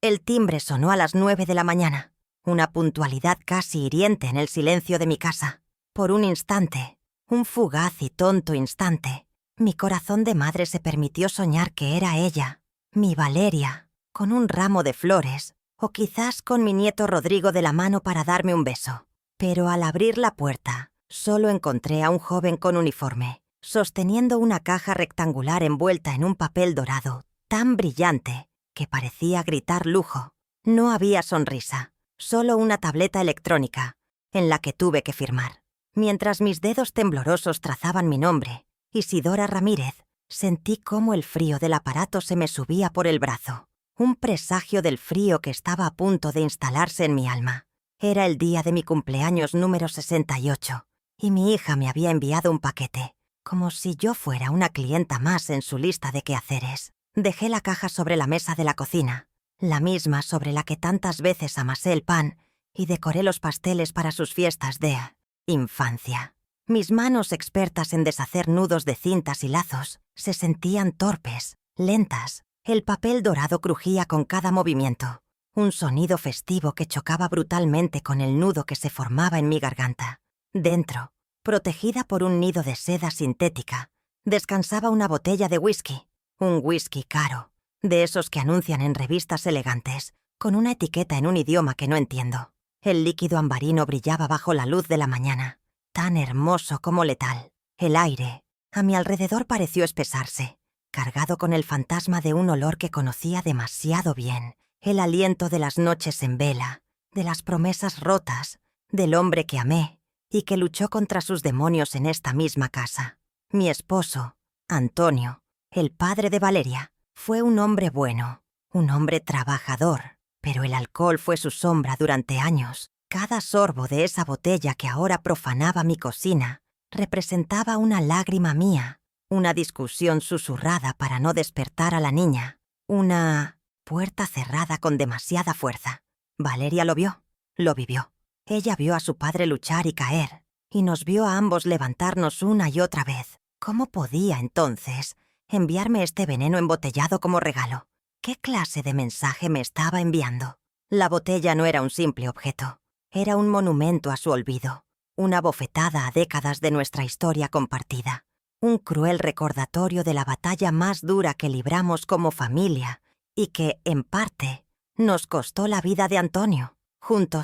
El timbre sonó a las 9 de la mañana, una puntualidad casi hiriente en el silencio de mi casa. Por un instante, un fugaz y tonto instante, mi corazón de madre se permitió soñar que era ella, mi Valeria, con un ramo de flores, o quizás con mi nieto Rodrigo de la mano para darme un beso. Pero al abrir la puerta, solo encontré a un joven con uniforme, sosteniendo una caja rectangular envuelta en un papel dorado, tan brillante, que parecía gritar lujo. No había sonrisa, solo una tableta electrónica, en la que tuve que firmar. Mientras mis dedos temblorosos trazaban mi nombre, Isidora Ramírez, sentí cómo el frío del aparato se me subía por el brazo, un presagio del frío que estaba a punto de instalarse en mi alma. Era el día de mi cumpleaños número 68, y mi hija me había enviado un paquete, como si yo fuera una clienta más en su lista de quehaceres. Dejé la caja sobre la mesa de la cocina, la misma sobre la que tantas veces amasé el pan y decoré los pasteles para sus fiestas de infancia. Mis manos expertas en deshacer nudos de cintas y lazos se sentían torpes, lentas. El papel dorado crujía con cada movimiento, un sonido festivo que chocaba brutalmente con el nudo que se formaba en mi garganta. Dentro, protegida por un nido de seda sintética, descansaba una botella de whisky, un whisky caro, de esos que anuncian en revistas elegantes, con una etiqueta en un idioma que no entiendo. El líquido ambarino brillaba bajo la luz de la mañana, tan hermoso como letal. El aire, a mi alrededor, pareció espesarse, cargado con el fantasma de un olor que conocía demasiado bien, el aliento de las noches en vela, de las promesas rotas, del hombre que amé y que luchó contra sus demonios en esta misma casa. Mi esposo, Antonio, el padre de Valeria, fue un hombre bueno, un hombre trabajador, pero el alcohol fue su sombra durante años. Cada sorbo de esa botella que ahora profanaba mi cocina representaba una lágrima mía, una discusión susurrada para no despertar a la niña, una puerta cerrada con demasiada fuerza. Valeria lo vio, lo vivió. Ella vio a su padre luchar y caer, y nos vio a ambos levantarnos una y otra vez. ¿Cómo podía, entonces, enviarme este veneno embotellado como regalo? ¿Qué clase de mensaje me estaba enviando? La botella no era un simple objeto. Era un monumento a su olvido, una bofetada a décadas de nuestra historia compartida, un cruel recordatorio de la batalla más dura que libramos como familia y que, en parte, nos costó la vida de Antonio. Junto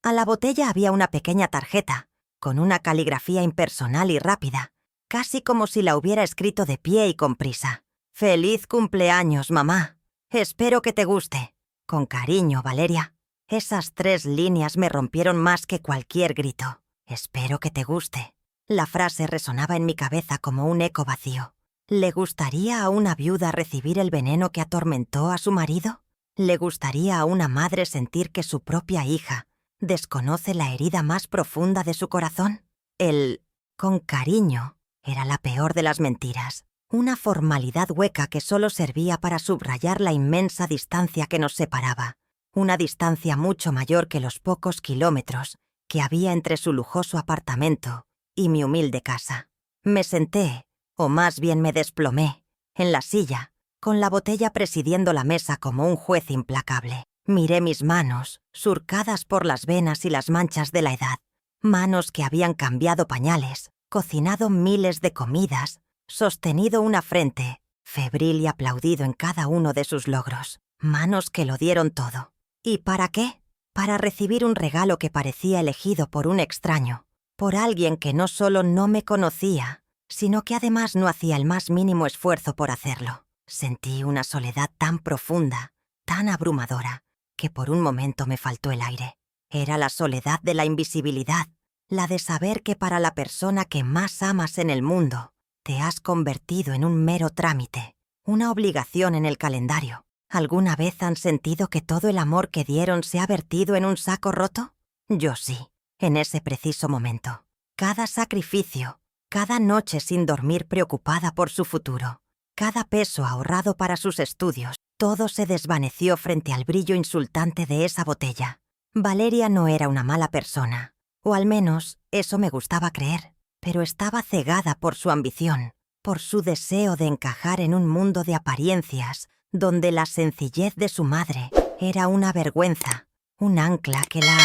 a la botella había una pequeña tarjeta, con una caligrafía impersonal y rápida, casi como si la hubiera escrito de pie y con prisa. «Feliz cumpleaños, mamá. Espero que te guste. Con cariño, Valeria». Esas 3 líneas me rompieron más que cualquier grito. «Espero que te guste». La frase resonaba en mi cabeza como un eco vacío. ¿Le gustaría a una viuda recibir el veneno que atormentó a su marido? ¿Le gustaría a una madre sentir que su propia hija desconoce la herida más profunda de su corazón? El «con cariño» era la peor de las mentiras, una formalidad hueca que solo servía para subrayar la inmensa distancia que nos separaba, una distancia mucho mayor que los pocos kilómetros que había entre su lujoso apartamento y mi humilde casa. Me senté, o más bien me desplomé, en la silla, con la botella presidiendo la mesa como un juez implacable. Miré mis manos, surcadas por las venas y las manchas de la edad, manos que habían cambiado pañales, cocinado miles de comidas, sostenido una frente, febril y aplaudido en cada uno de sus logros, manos que lo dieron todo. ¿Y para qué? Para recibir un regalo que parecía elegido por un extraño, por alguien que no solo no me conocía, sino que además no hacía el más mínimo esfuerzo por hacerlo. Sentí una soledad tan profunda, tan abrumadora, que por un momento me faltó el aire. Era la soledad de la invisibilidad, la de saber que para la persona que más amas en el mundo, te has convertido en un mero trámite, una obligación en el calendario. ¿Alguna vez han sentido que todo el amor que dieron se ha vertido en un saco roto? Yo sí, en ese preciso momento. Cada sacrificio, cada noche sin dormir preocupada por su futuro, cada peso ahorrado para sus estudios, todo se desvaneció frente al brillo insultante de esa botella. Valeria no era una mala persona, o al menos eso me gustaba creer, pero estaba cegada por su ambición, por su deseo de encajar en un mundo de apariencias, donde la sencillez de su madre Era una vergüenza, un ancla que la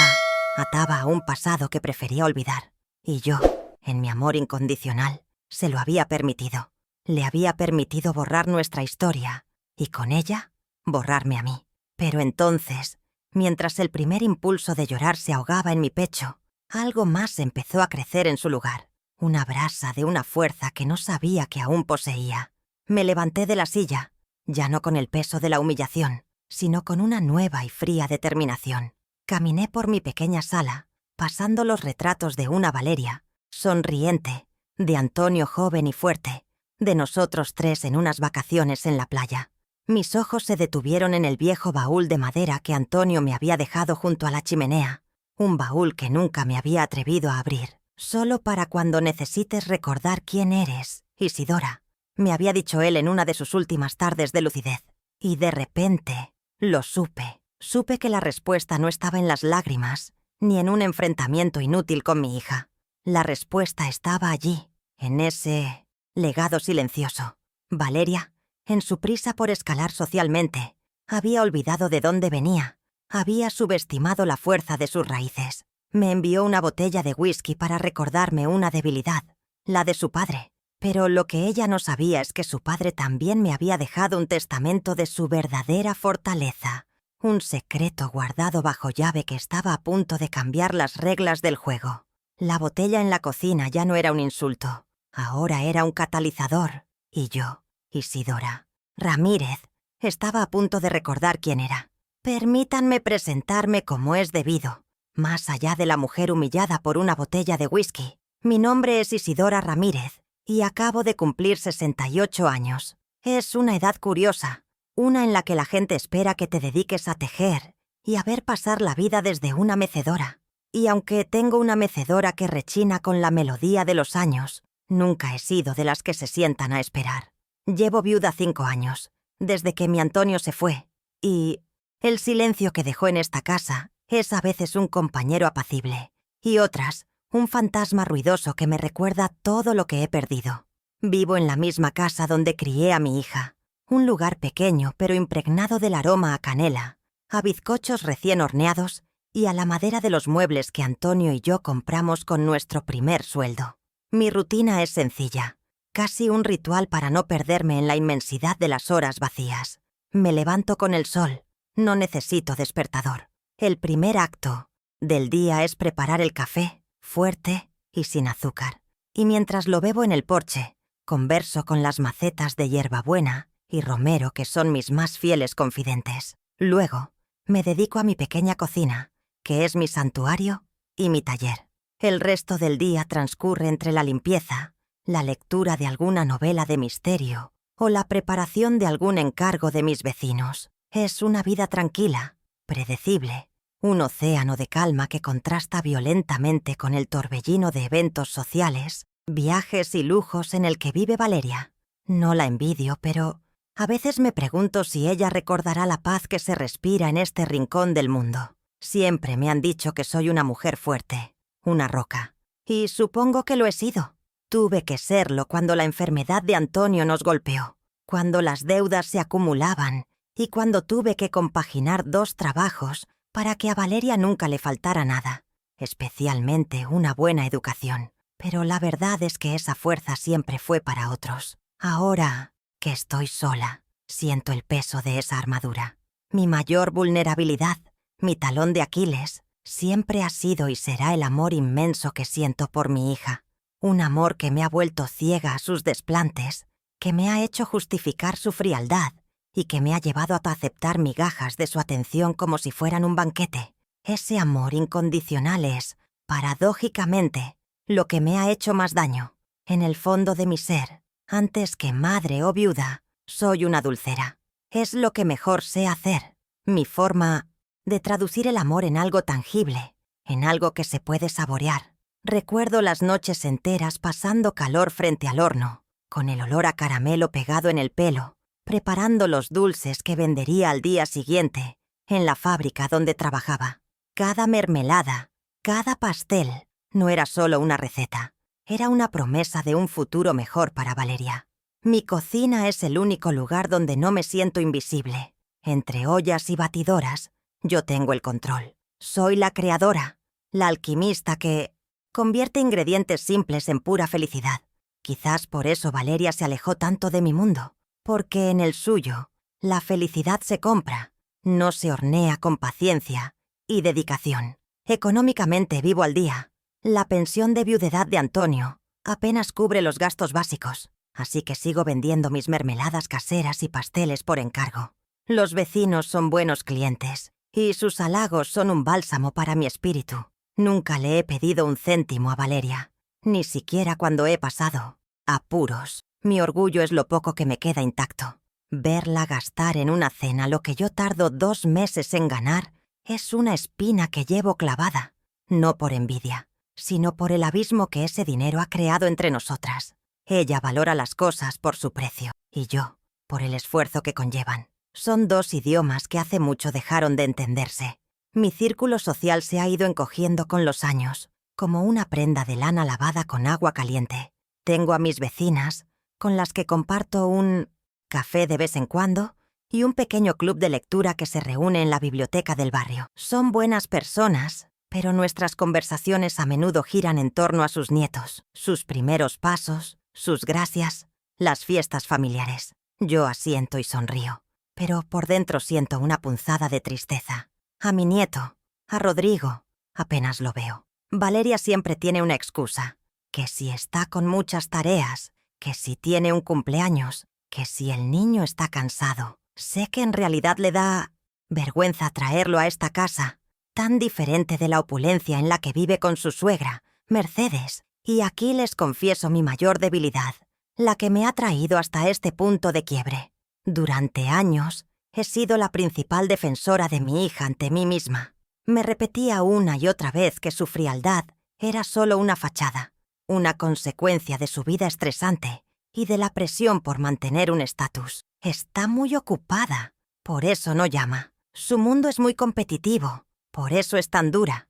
ataba a un pasado que prefería olvidar. Y yo, en mi amor incondicional, se lo había permitido. Le había permitido borrar nuestra historia y con ella, borrarme a mí. Pero entonces, mientras el primer impulso de llorar se ahogaba en mi pecho, algo más empezó a crecer en su lugar. Una brasa de una fuerza que no sabía que aún poseía. Me levanté de la silla, ya no con el peso de la humillación, sino con una nueva y fría determinación. Caminé por mi pequeña sala, pasando los retratos de una Valeria, sonriente, de Antonio joven y fuerte, de nosotros tres en unas vacaciones en la playa. Mis ojos se detuvieron en el viejo baúl de madera que Antonio me había dejado junto a la chimenea, un baúl que nunca me había atrevido a abrir, solo para cuando necesites recordar quién eres, Isidora, me había dicho él en una de sus últimas tardes de lucidez. Y de repente, lo supe. Supe que la respuesta no estaba en las lágrimas, ni en un enfrentamiento inútil con mi hija. La respuesta estaba allí, en ese legado silencioso. Valeria, en su prisa por escalar socialmente, había olvidado de dónde venía, había subestimado la fuerza de sus raíces. Me envió una botella de whisky para recordarme una debilidad, la de su padre. Pero lo que ella no sabía es que su padre también me había dejado un testamento de su verdadera fortaleza, un secreto guardado bajo llave que estaba a punto de cambiar las reglas del juego. La botella en la cocina ya no era un insulto, ahora era un catalizador, y yo, Isidora Ramírez, estaba a punto de recordar quién era. Permítanme presentarme como es debido, más allá de la mujer humillada por una botella de whisky. Mi nombre es Isidora Ramírez, y acabo de cumplir 68 años. Es una edad curiosa, una en la que la gente espera que te dediques a tejer y a ver pasar la vida desde una mecedora. Y aunque tengo una mecedora que rechina con la melodía de los años, nunca he sido de las que se sientan a esperar. Llevo viuda 5 años, desde que mi Antonio se fue, y el silencio que dejó en esta casa es a veces un compañero apacible, y otras un fantasma ruidoso que me recuerda todo lo que he perdido. Vivo en la misma casa donde crié a mi hija, un lugar pequeño pero impregnado del aroma a canela, a bizcochos recién horneados y a la madera de los muebles que Antonio y yo compramos con nuestro primer sueldo. Mi rutina es sencilla, casi un ritual para no perderme en la inmensidad de las horas vacías. Me levanto con el sol, no necesito despertador. El primer acto del día es preparar el café, fuerte y sin azúcar. Y mientras lo bebo en el porche, converso con las macetas de hierbabuena y romero que son mis más fieles confidentes. Luego, me dedico a mi pequeña cocina, que es mi santuario y mi taller. El resto del día transcurre entre la limpieza, la lectura de alguna novela de misterio o la preparación de algún encargo de mis vecinos. Es una vida tranquila, predecible, un océano de calma que contrasta violentamente con el torbellino de eventos sociales, viajes y lujos en el que vive Valeria. No la envidio, pero a veces me pregunto si ella recordará la paz que se respira en este rincón del mundo. Siempre me han dicho que soy una mujer fuerte, una roca. Y supongo que lo he sido. Tuve que serlo cuando la enfermedad de Antonio nos golpeó, cuando las deudas se acumulaban y cuando tuve que compaginar 2 trabajos para que a Valeria nunca le faltara nada, especialmente una buena educación. Pero la verdad es que esa fuerza siempre fue para otros. Ahora que estoy sola, siento el peso de esa armadura. Mi mayor vulnerabilidad, mi talón de Aquiles, siempre ha sido y será el amor inmenso que siento por mi hija. Un amor que me ha vuelto ciega a sus desplantes, que me ha hecho justificar su frialdad y que me ha llevado a aceptar migajas de su atención como si fueran un banquete. Ese amor incondicional es, paradójicamente, lo que me ha hecho más daño. En el fondo de mi ser, antes que madre o viuda, soy una dulcera. Es lo que mejor sé hacer, mi forma de traducir el amor en algo tangible, en algo que se puede saborear. Recuerdo las noches enteras pasando calor frente al horno, con el olor a caramelo pegado en el pelo, preparando los dulces que vendería al día siguiente en la fábrica donde trabajaba. Cada mermelada, cada pastel, no era solo una receta, era una promesa de un futuro mejor para Valeria. Mi cocina es el único lugar donde no me siento invisible. Entre ollas y batidoras, yo tengo el control. Soy la creadora, la alquimista que convierte ingredientes simples en pura felicidad. Quizás por eso Valeria se alejó tanto de mi mundo, porque en el suyo, la felicidad se compra, no se hornea con paciencia y dedicación. Económicamente vivo al día. La pensión de viudedad de Antonio apenas cubre los gastos básicos, así que sigo vendiendo mis mermeladas caseras y pasteles por encargo. Los vecinos son buenos clientes, y sus halagos son un bálsamo para mi espíritu. Nunca le he pedido un céntimo a Valeria, ni siquiera cuando he pasado apuros. Mi orgullo es lo poco que me queda intacto. Verla gastar en una cena lo que yo tardo 2 meses en ganar es una espina que llevo clavada, no por envidia, sino por el abismo que ese dinero ha creado entre nosotras. Ella valora las cosas por su precio, y yo, por el esfuerzo que conllevan. Son 2 idiomas que hace mucho dejaron de entenderse. Mi círculo social se ha ido encogiendo con los años, como una prenda de lana lavada con agua caliente. Tengo a mis vecinas, con las que comparto un café de vez en cuando, y un pequeño club de lectura que se reúne en la biblioteca del barrio. Son buenas personas, pero nuestras conversaciones a menudo giran en torno a sus nietos, sus primeros pasos, sus gracias, las fiestas familiares. Yo asiento y sonrío, pero por dentro siento una punzada de tristeza. A mi nieto, a Rodrigo, apenas lo veo. Valeria siempre tiene una excusa, que si está con muchas tareas, que si tiene un cumpleaños, que si el niño está cansado. Sé que en realidad le da vergüenza traerlo a esta casa, tan diferente de la opulencia en la que vive con su suegra, Mercedes. Y aquí les confieso mi mayor debilidad, la que me ha traído hasta este punto de quiebre. Durante años he sido la principal defensora de mi hija ante mí misma. Me repetía una y otra vez que su frialdad era solo una fachada, una consecuencia de su vida estresante y de la presión por mantener un estatus. Está muy ocupada, por eso no llama. Su mundo es muy competitivo, por eso es tan dura.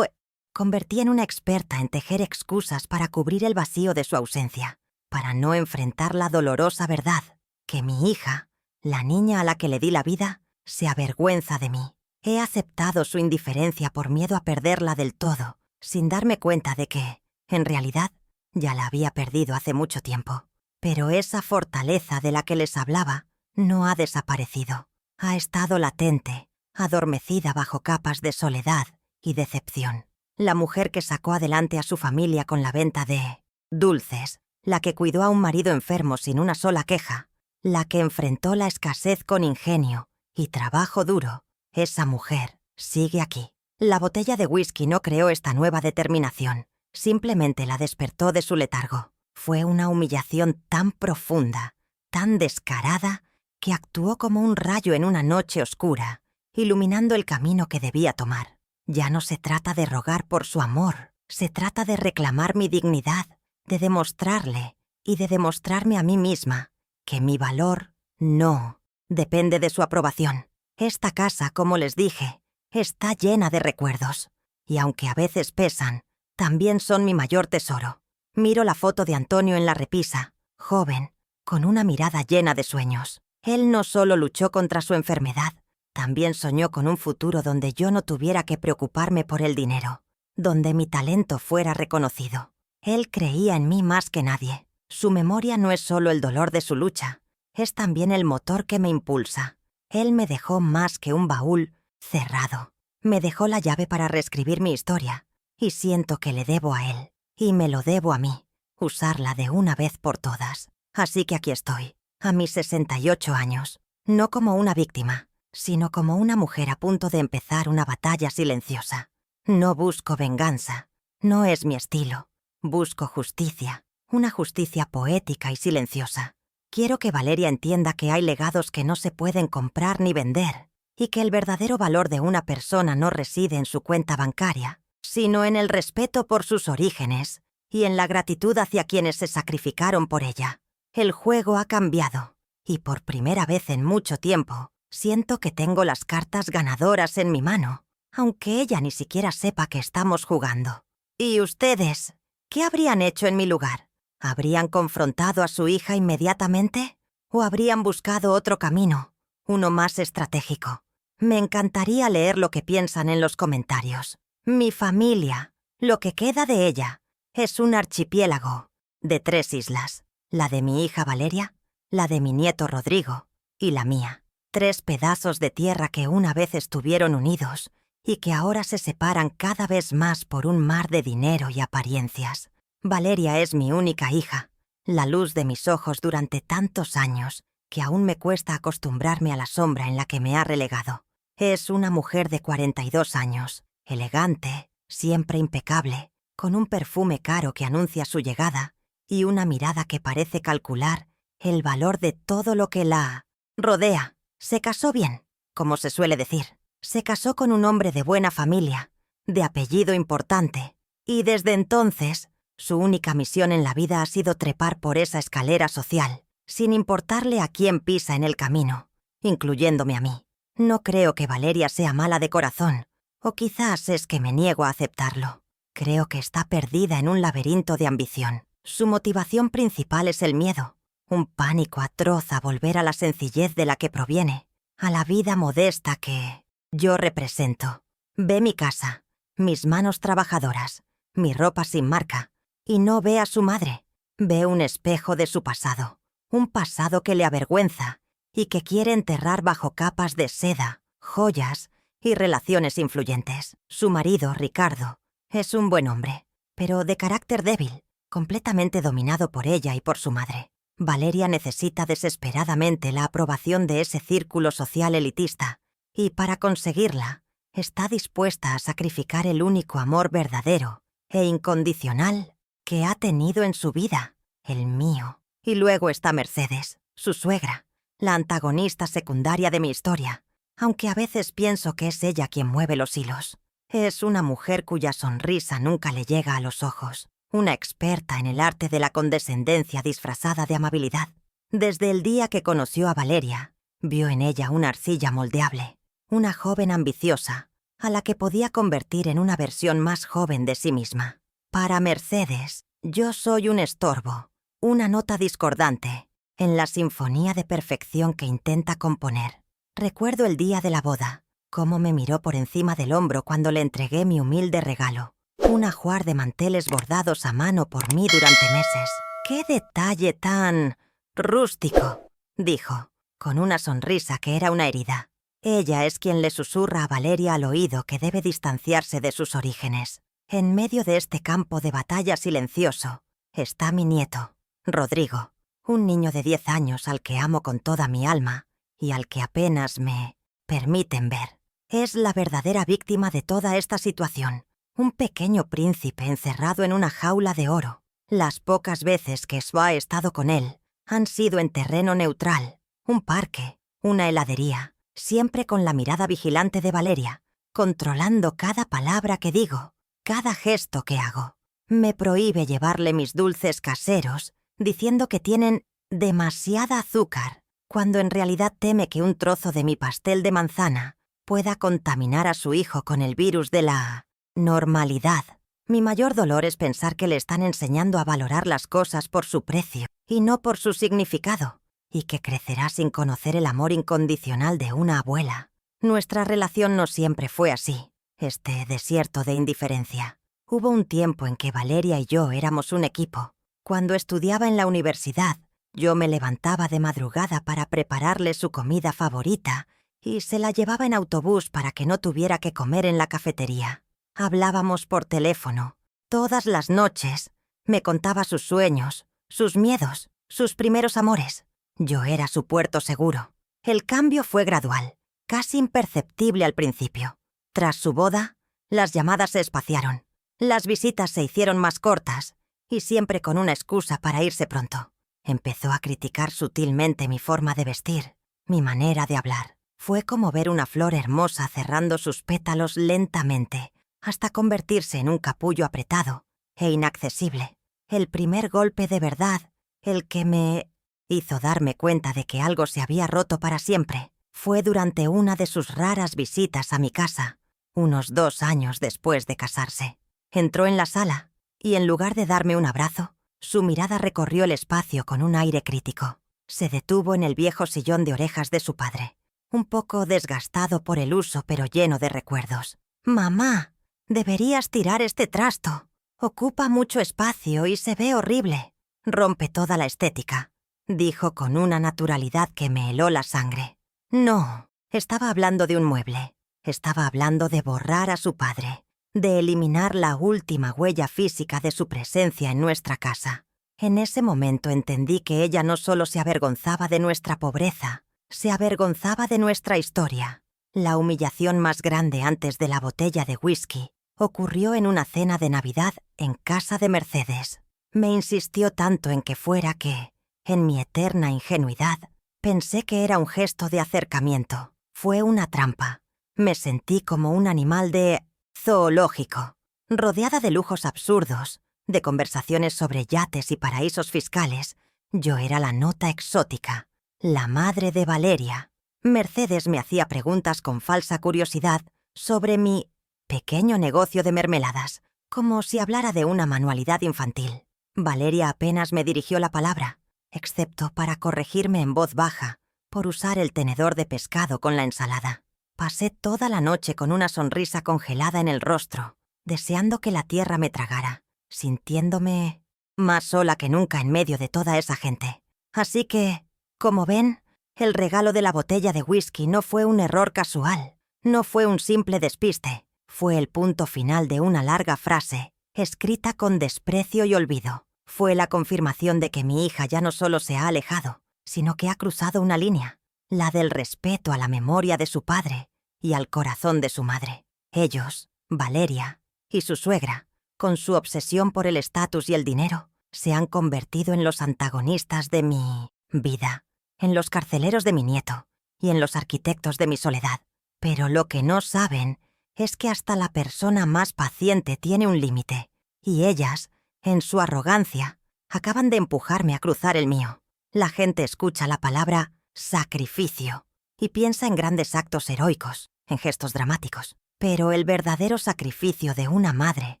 Convertí en una experta en tejer excusas para cubrir el vacío de su ausencia, para no enfrentar la dolorosa verdad, que mi hija, la niña a la que le di la vida, se avergüenza de mí. He aceptado su indiferencia por miedo a perderla del todo, sin darme cuenta de que, en realidad, ya la había perdido hace mucho tiempo. Pero esa fortaleza de la que les hablaba no ha desaparecido. Ha estado latente, adormecida bajo capas de soledad y decepción. La mujer que sacó adelante a su familia con la venta de dulces, la que cuidó a un marido enfermo sin una sola queja, la que enfrentó la escasez con ingenio y trabajo duro, esa mujer sigue aquí. La botella de whisky no creó esta nueva determinación, simplemente la despertó de su letargo. Fue una humillación tan profunda, tan descarada, que actuó como un rayo en una noche oscura, iluminando el camino que debía tomar. Ya no se trata de rogar por su amor, se trata de reclamar mi dignidad, de demostrarle y de demostrarme a mí misma que mi valor no depende de su aprobación. Esta casa, como les dije, está llena de recuerdos, y aunque a veces pesan, también son mi mayor tesoro. Miro la foto de Antonio en la repisa, joven, con una mirada llena de sueños. Él no solo luchó contra su enfermedad, también soñó con un futuro donde yo no tuviera que preocuparme por el dinero, donde mi talento fuera reconocido. Él creía en mí más que nadie. Su memoria no es solo el dolor de su lucha, es también el motor que me impulsa. Él me dejó más que un baúl cerrado. Me dejó la llave para reescribir mi historia, y siento que le debo a él. Y me lo debo a mí, usarla de una vez por todas. Así que aquí estoy, a mis 68 años, no como una víctima, sino como una mujer a punto de empezar una batalla silenciosa. No busco venganza, no es mi estilo. Busco justicia, una justicia poética y silenciosa. Quiero que Valeria entienda que hay legados que no se pueden comprar ni vender, y que el verdadero valor de una persona no reside en su cuenta bancaria, sino en el respeto por sus orígenes y en la gratitud hacia quienes se sacrificaron por ella. El juego ha cambiado, y por primera vez en mucho tiempo, siento que tengo las cartas ganadoras en mi mano, aunque ella ni siquiera sepa que estamos jugando. ¿Y ustedes? ¿Qué habrían hecho en mi lugar? ¿Habrían confrontado a su hija inmediatamente? ¿O habrían buscado otro camino? uno más estratégico. Me encantaría leer lo que piensan en los comentarios. Mi familia, lo que queda de ella, es un archipiélago de 3 islas. La de mi hija Valeria, la de mi nieto Rodrigo y la mía. 3 pedazos de tierra que una vez estuvieron unidos y que ahora se separan cada vez más por un mar de dinero y apariencias. Valeria es mi única hija, la luz de mis ojos durante tantos años que aún me cuesta acostumbrarme a la sombra en la que me ha relegado. Es una mujer de 42 años, elegante, siempre impecable, con un perfume caro que anuncia su llegada y una mirada que parece calcular el valor de todo lo que la rodea. Se casó bien, como se suele decir. Se casó con un hombre de buena familia, de apellido importante, y desde entonces su única misión en la vida ha sido trepar por esa escalera social, sin importarle a quién pisa en el camino, incluyéndome a mí. No creo que Valeria sea mala de corazón, o quizás es que me niego a aceptarlo. Creo que está perdida en un laberinto de ambición. Su motivación principal es el miedo, un pánico atroz a volver a la sencillez de la que proviene, a la vida modesta que yo represento. Ve mi casa, mis manos trabajadoras, mi ropa sin marca, y no ve a su madre. Ve un espejo de su pasado, un pasado que le avergüenza y que quiere enterrar bajo capas de seda, joyas y relaciones influyentes. Su marido, Ricardo, es un buen hombre, pero de carácter débil, completamente dominado por ella y por su madre. Valeria necesita desesperadamente la aprobación de ese círculo social elitista, y para conseguirla, está dispuesta a sacrificar el único amor verdadero e incondicional que ha tenido en su vida, el mío. Y luego está Mercedes, su suegra, la antagonista secundaria de mi historia, aunque a veces pienso que es ella quien mueve los hilos. Es una mujer cuya sonrisa nunca le llega a los ojos, una experta en el arte de la condescendencia disfrazada de amabilidad. Desde el día que conoció a Valeria, vio en ella una arcilla moldeable, una joven ambiciosa, a la que podía convertir en una versión más joven de sí misma. Para Mercedes, yo soy un estorbo, una nota discordante, en la sinfonía de perfección que intenta componer. Recuerdo el día de la boda, cómo me miró por encima del hombro cuando le entregué mi humilde regalo, un ajuar de manteles bordados a mano por mí durante meses. ¡Qué detalle tan rústico!, dijo, con una sonrisa que era una herida. Ella es quien le susurra a Valeria al oído que debe distanciarse de sus orígenes. En medio de este campo de batalla silencioso está mi nieto, Rodrigo, un niño de 10 años al que amo con toda mi alma y al que apenas me permiten ver. Es la verdadera víctima de toda esta situación, un pequeño príncipe encerrado en una jaula de oro. Las pocas veces que Swa ha estado con él han sido en terreno neutral, un parque, una heladería, siempre con la mirada vigilante de Valeria, controlando cada palabra que digo, cada gesto que hago. Me prohíbe llevarle mis dulces caseros, diciendo que tienen demasiada azúcar, cuando en realidad teme que un trozo de mi pastel de manzana pueda contaminar a su hijo con el virus de la normalidad. Mi mayor dolor es pensar que le están enseñando a valorar las cosas por su precio y no por su significado, y que crecerá sin conocer el amor incondicional de una abuela. Nuestra relación no siempre fue así, este desierto de indiferencia. Hubo un tiempo en que Valeria y yo éramos un equipo. Cuando estudiaba en la universidad, yo me levantaba de madrugada para prepararle su comida favorita y se la llevaba en autobús para que no tuviera que comer en la cafetería. Hablábamos por teléfono. Todas las noches me contaba sus sueños, sus miedos, sus primeros amores. Yo era su puerto seguro. El cambio fue gradual, casi imperceptible al principio. Tras su boda, las llamadas se espaciaron. Las visitas se hicieron más cortas y siempre con una excusa para irse pronto. Empezó a criticar sutilmente mi forma de vestir, mi manera de hablar. Fue como ver una flor hermosa cerrando sus pétalos lentamente, hasta convertirse en un capullo apretado e inaccesible. El primer golpe de verdad, el que me hizo darme cuenta de que algo se había roto para siempre, fue durante una de sus raras visitas a mi casa, unos 2 años después de casarse. Entró en la sala y en lugar de darme un abrazo, su mirada recorrió el espacio con un aire crítico. Se detuvo en el viejo sillón de orejas de su padre. un poco desgastado por el uso pero lleno de recuerdos. «Mamá, deberías tirar este trasto. Ocupa mucho espacio y se ve horrible. Rompe toda la estética», dijo con una naturalidad que me heló la sangre. No, estaba hablando de un mueble. Estaba hablando de borrar a su padre, de eliminar la última huella física de su presencia en nuestra casa. En ese momento entendí que ella no solo se avergonzaba de nuestra pobreza, se avergonzaba de nuestra historia. La humillación más grande antes de la botella de whisky ocurrió en una cena de Navidad en casa de Mercedes. Me insistió tanto en que fuera que, en mi eterna ingenuidad, pensé que era un gesto de acercamiento. Fue una trampa. Me sentí como un animal de zoológico, rodeada de lujos absurdos, de conversaciones sobre yates y paraísos fiscales. Yo era la nota exótica, la madre de Valeria. Mercedes me hacía preguntas con falsa curiosidad sobre mi pequeño negocio de mermeladas, como si hablara de una manualidad infantil. Valeria apenas me dirigió la palabra, excepto para corregirme en voz baja por usar el tenedor de pescado con la ensalada. Pasé toda la noche con una sonrisa congelada en el rostro, deseando que la tierra me tragara, sintiéndome más sola que nunca en medio de toda esa gente. Así que, como ven, el regalo de la botella de whisky no fue un error casual, no fue un simple despiste, fue el punto final de una larga frase, escrita con desprecio y olvido. Fue la confirmación de que mi hija ya no solo se ha alejado, sino que ha cruzado una línea, la del respeto a la memoria de su padre y al corazón de su madre. Ellos, Valeria y su suegra, con su obsesión por el estatus y el dinero, se han convertido en los antagonistas de mi vida, en los carceleros de mi nieto y en los arquitectos de mi soledad. Pero lo que no saben es que hasta la persona más paciente tiene un límite, y ellas, en su arrogancia, acaban de empujarme a cruzar el mío. La gente escucha la palabra sacrificio y piensa en grandes actos heroicos, en gestos dramáticos. Pero el verdadero sacrificio de una madre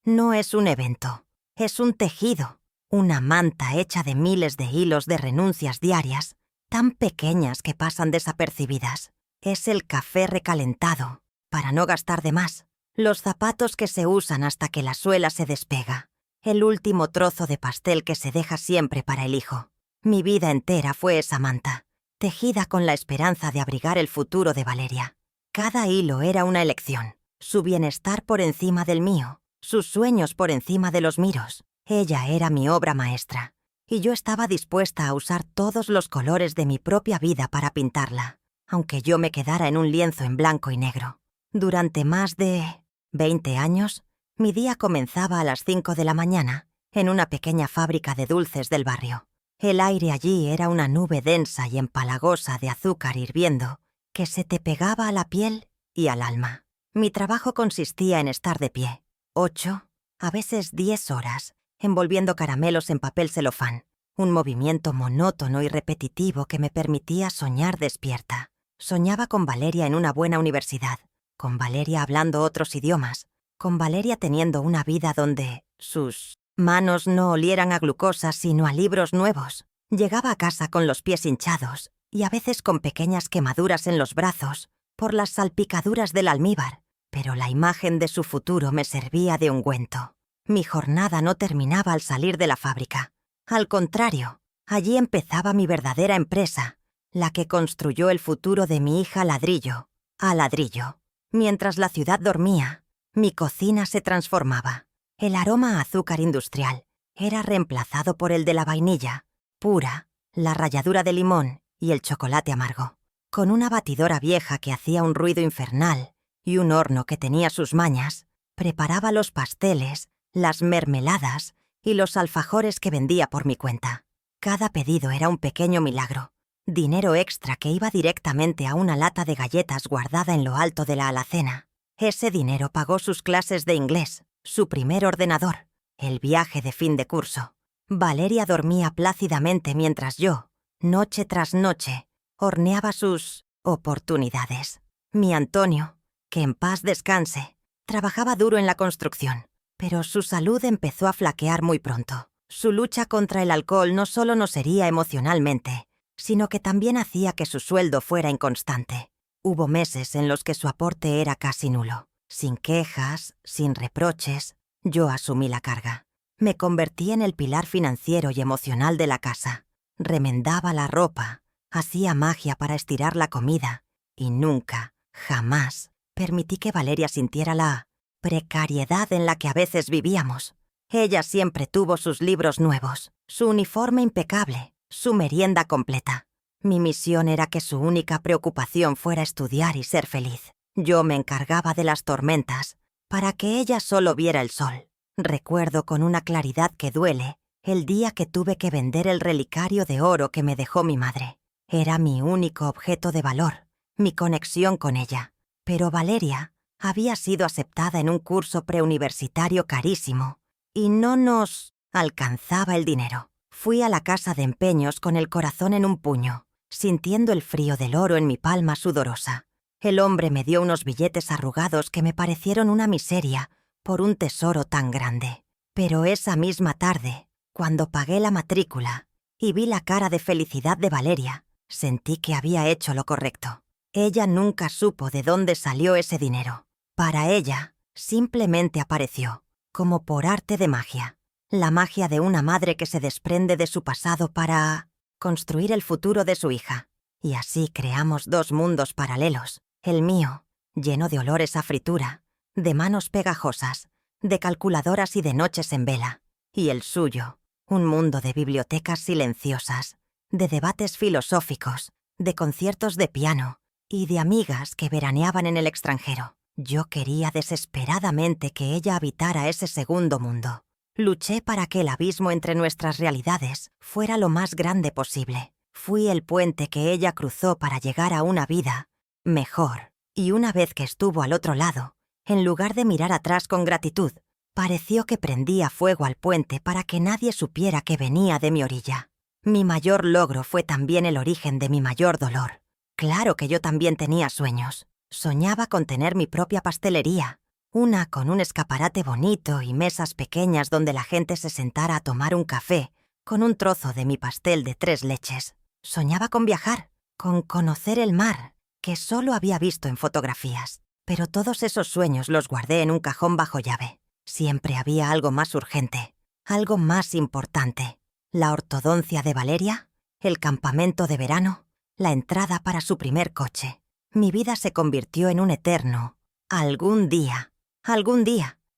no es un evento, es un tejido, una manta hecha de miles de hilos de renuncias diarias, tan pequeñas que pasan desapercibidas. Es el café recalentado, para no gastar de más, los zapatos que se usan hasta que la suela se despega, el último trozo de pastel que se deja siempre para el hijo. Mi vida entera fue esa manta, tejida con la esperanza de abrigar el futuro de Valeria. Cada hilo era una elección, su bienestar por encima del mío, sus sueños por encima de los míos. Ella era mi obra maestra, y yo estaba dispuesta a usar todos los colores de mi propia vida para pintarla, aunque yo me quedara en un lienzo en blanco y negro. Durante más de 20 años, mi día comenzaba a las 5 de la mañana, en una pequeña fábrica de dulces del barrio. El aire allí era una nube densa y empalagosa de azúcar hirviendo, que se te pegaba a la piel y al alma. Mi trabajo consistía en estar de pie, 8, a veces 10 horas, envolviendo caramelos en papel celofán, un movimiento monótono y repetitivo que me permitía soñar despierta. Soñaba con Valeria en una buena universidad, con Valeria hablando otros idiomas, con Valeria teniendo una vida donde sus manos no olieran a glucosa sino a libros nuevos. Llegaba a casa con los pies hinchados y a veces con pequeñas quemaduras en los brazos por las salpicaduras del almíbar, pero la imagen de su futuro me servía de ungüento. Mi jornada no terminaba al salir de la fábrica. Al contrario, allí empezaba mi verdadera empresa, la que construyó el futuro de mi hija ladrillo a ladrillo. Mientras la ciudad dormía, mi cocina se transformaba. El aroma a azúcar industrial era reemplazado por el de la vainilla pura, la ralladura de limón y el chocolate amargo. Con una batidora vieja que hacía un ruido infernal y un horno que tenía sus mañas, preparaba los pasteles, las mermeladas y los alfajores que vendía por mi cuenta. Cada pedido era un pequeño milagro, dinero extra que iba directamente a una lata de galletas guardada en lo alto de la alacena. Ese dinero pagó sus clases de inglés, su primer ordenador, el viaje de fin de curso. Valeria dormía plácidamente mientras yo, noche tras noche, horneaba sus oportunidades. Mi Antonio, que en paz descanse, trabajaba duro en la construcción, pero su salud empezó a flaquear muy pronto. Su lucha contra el alcohol no solo nos hería emocionalmente, sino que también hacía que su sueldo fuera inconstante. Hubo meses en los que su aporte era casi nulo. Sin quejas, sin reproches, yo asumí la carga. Me convertí en el pilar financiero y emocional de la casa. Remendaba la ropa, hacía magia para estirar la comida y nunca, jamás, permití que Valeria sintiera la precariedad en la que a veces vivíamos. Ella siempre tuvo sus libros nuevos, su uniforme impecable, su merienda completa. Mi misión era que su única preocupación fuera estudiar y ser feliz. Yo me encargaba de las tormentas, para que ella solo viera el sol. Recuerdo con una claridad que duele el día que tuve que vender el relicario de oro que me dejó mi madre. Era mi único objeto de valor, mi conexión con ella. Pero Valeria había sido aceptada en un curso preuniversitario carísimo y no nos alcanzaba el dinero. Fui a la casa de empeños con el corazón en un puño, sintiendo el frío del oro en mi palma sudorosa. El hombre me dio unos billetes arrugados que me parecieron una miseria por un tesoro tan grande. Pero esa misma tarde, cuando pagué la matrícula y vi la cara de felicidad de Valeria, sentí que había hecho lo correcto. Ella nunca supo de dónde salió ese dinero. Para ella, simplemente apareció, como por arte de magia. La magia de una madre que se desprende de su pasado para construir el futuro de su hija. Y así creamos dos mundos paralelos. El mío, lleno de olores a fritura, de manos pegajosas, de calculadoras y de noches en vela. Y el suyo, un mundo de bibliotecas silenciosas, de debates filosóficos, de conciertos de piano y de amigas que veraneaban en el extranjero. Yo quería desesperadamente que ella habitara ese segundo mundo. Luché para que el abismo entre nuestras realidades fuera lo más grande posible. Fui el puente que ella cruzó para llegar a una vida mejor. Y una vez que estuvo al otro lado, en lugar de mirar atrás con gratitud, pareció que prendía fuego al puente para que nadie supiera que venía de mi orilla. Mi mayor logro fue también el origen de mi mayor dolor. Claro que yo también tenía sueños. Soñaba con tener mi propia pastelería, una con un escaparate bonito y mesas pequeñas donde la gente se sentara a tomar un café con un trozo de mi pastel de 3 leches. Soñaba con viajar, con conocer el mar, que solo había visto en fotografías. Pero todos esos sueños los guardé en un cajón bajo llave. Siempre había algo más urgente, algo más importante. La ortodoncia de Valeria, el campamento de verano, la entrada para su primer coche. Mi vida se convirtió en un eterno algún día,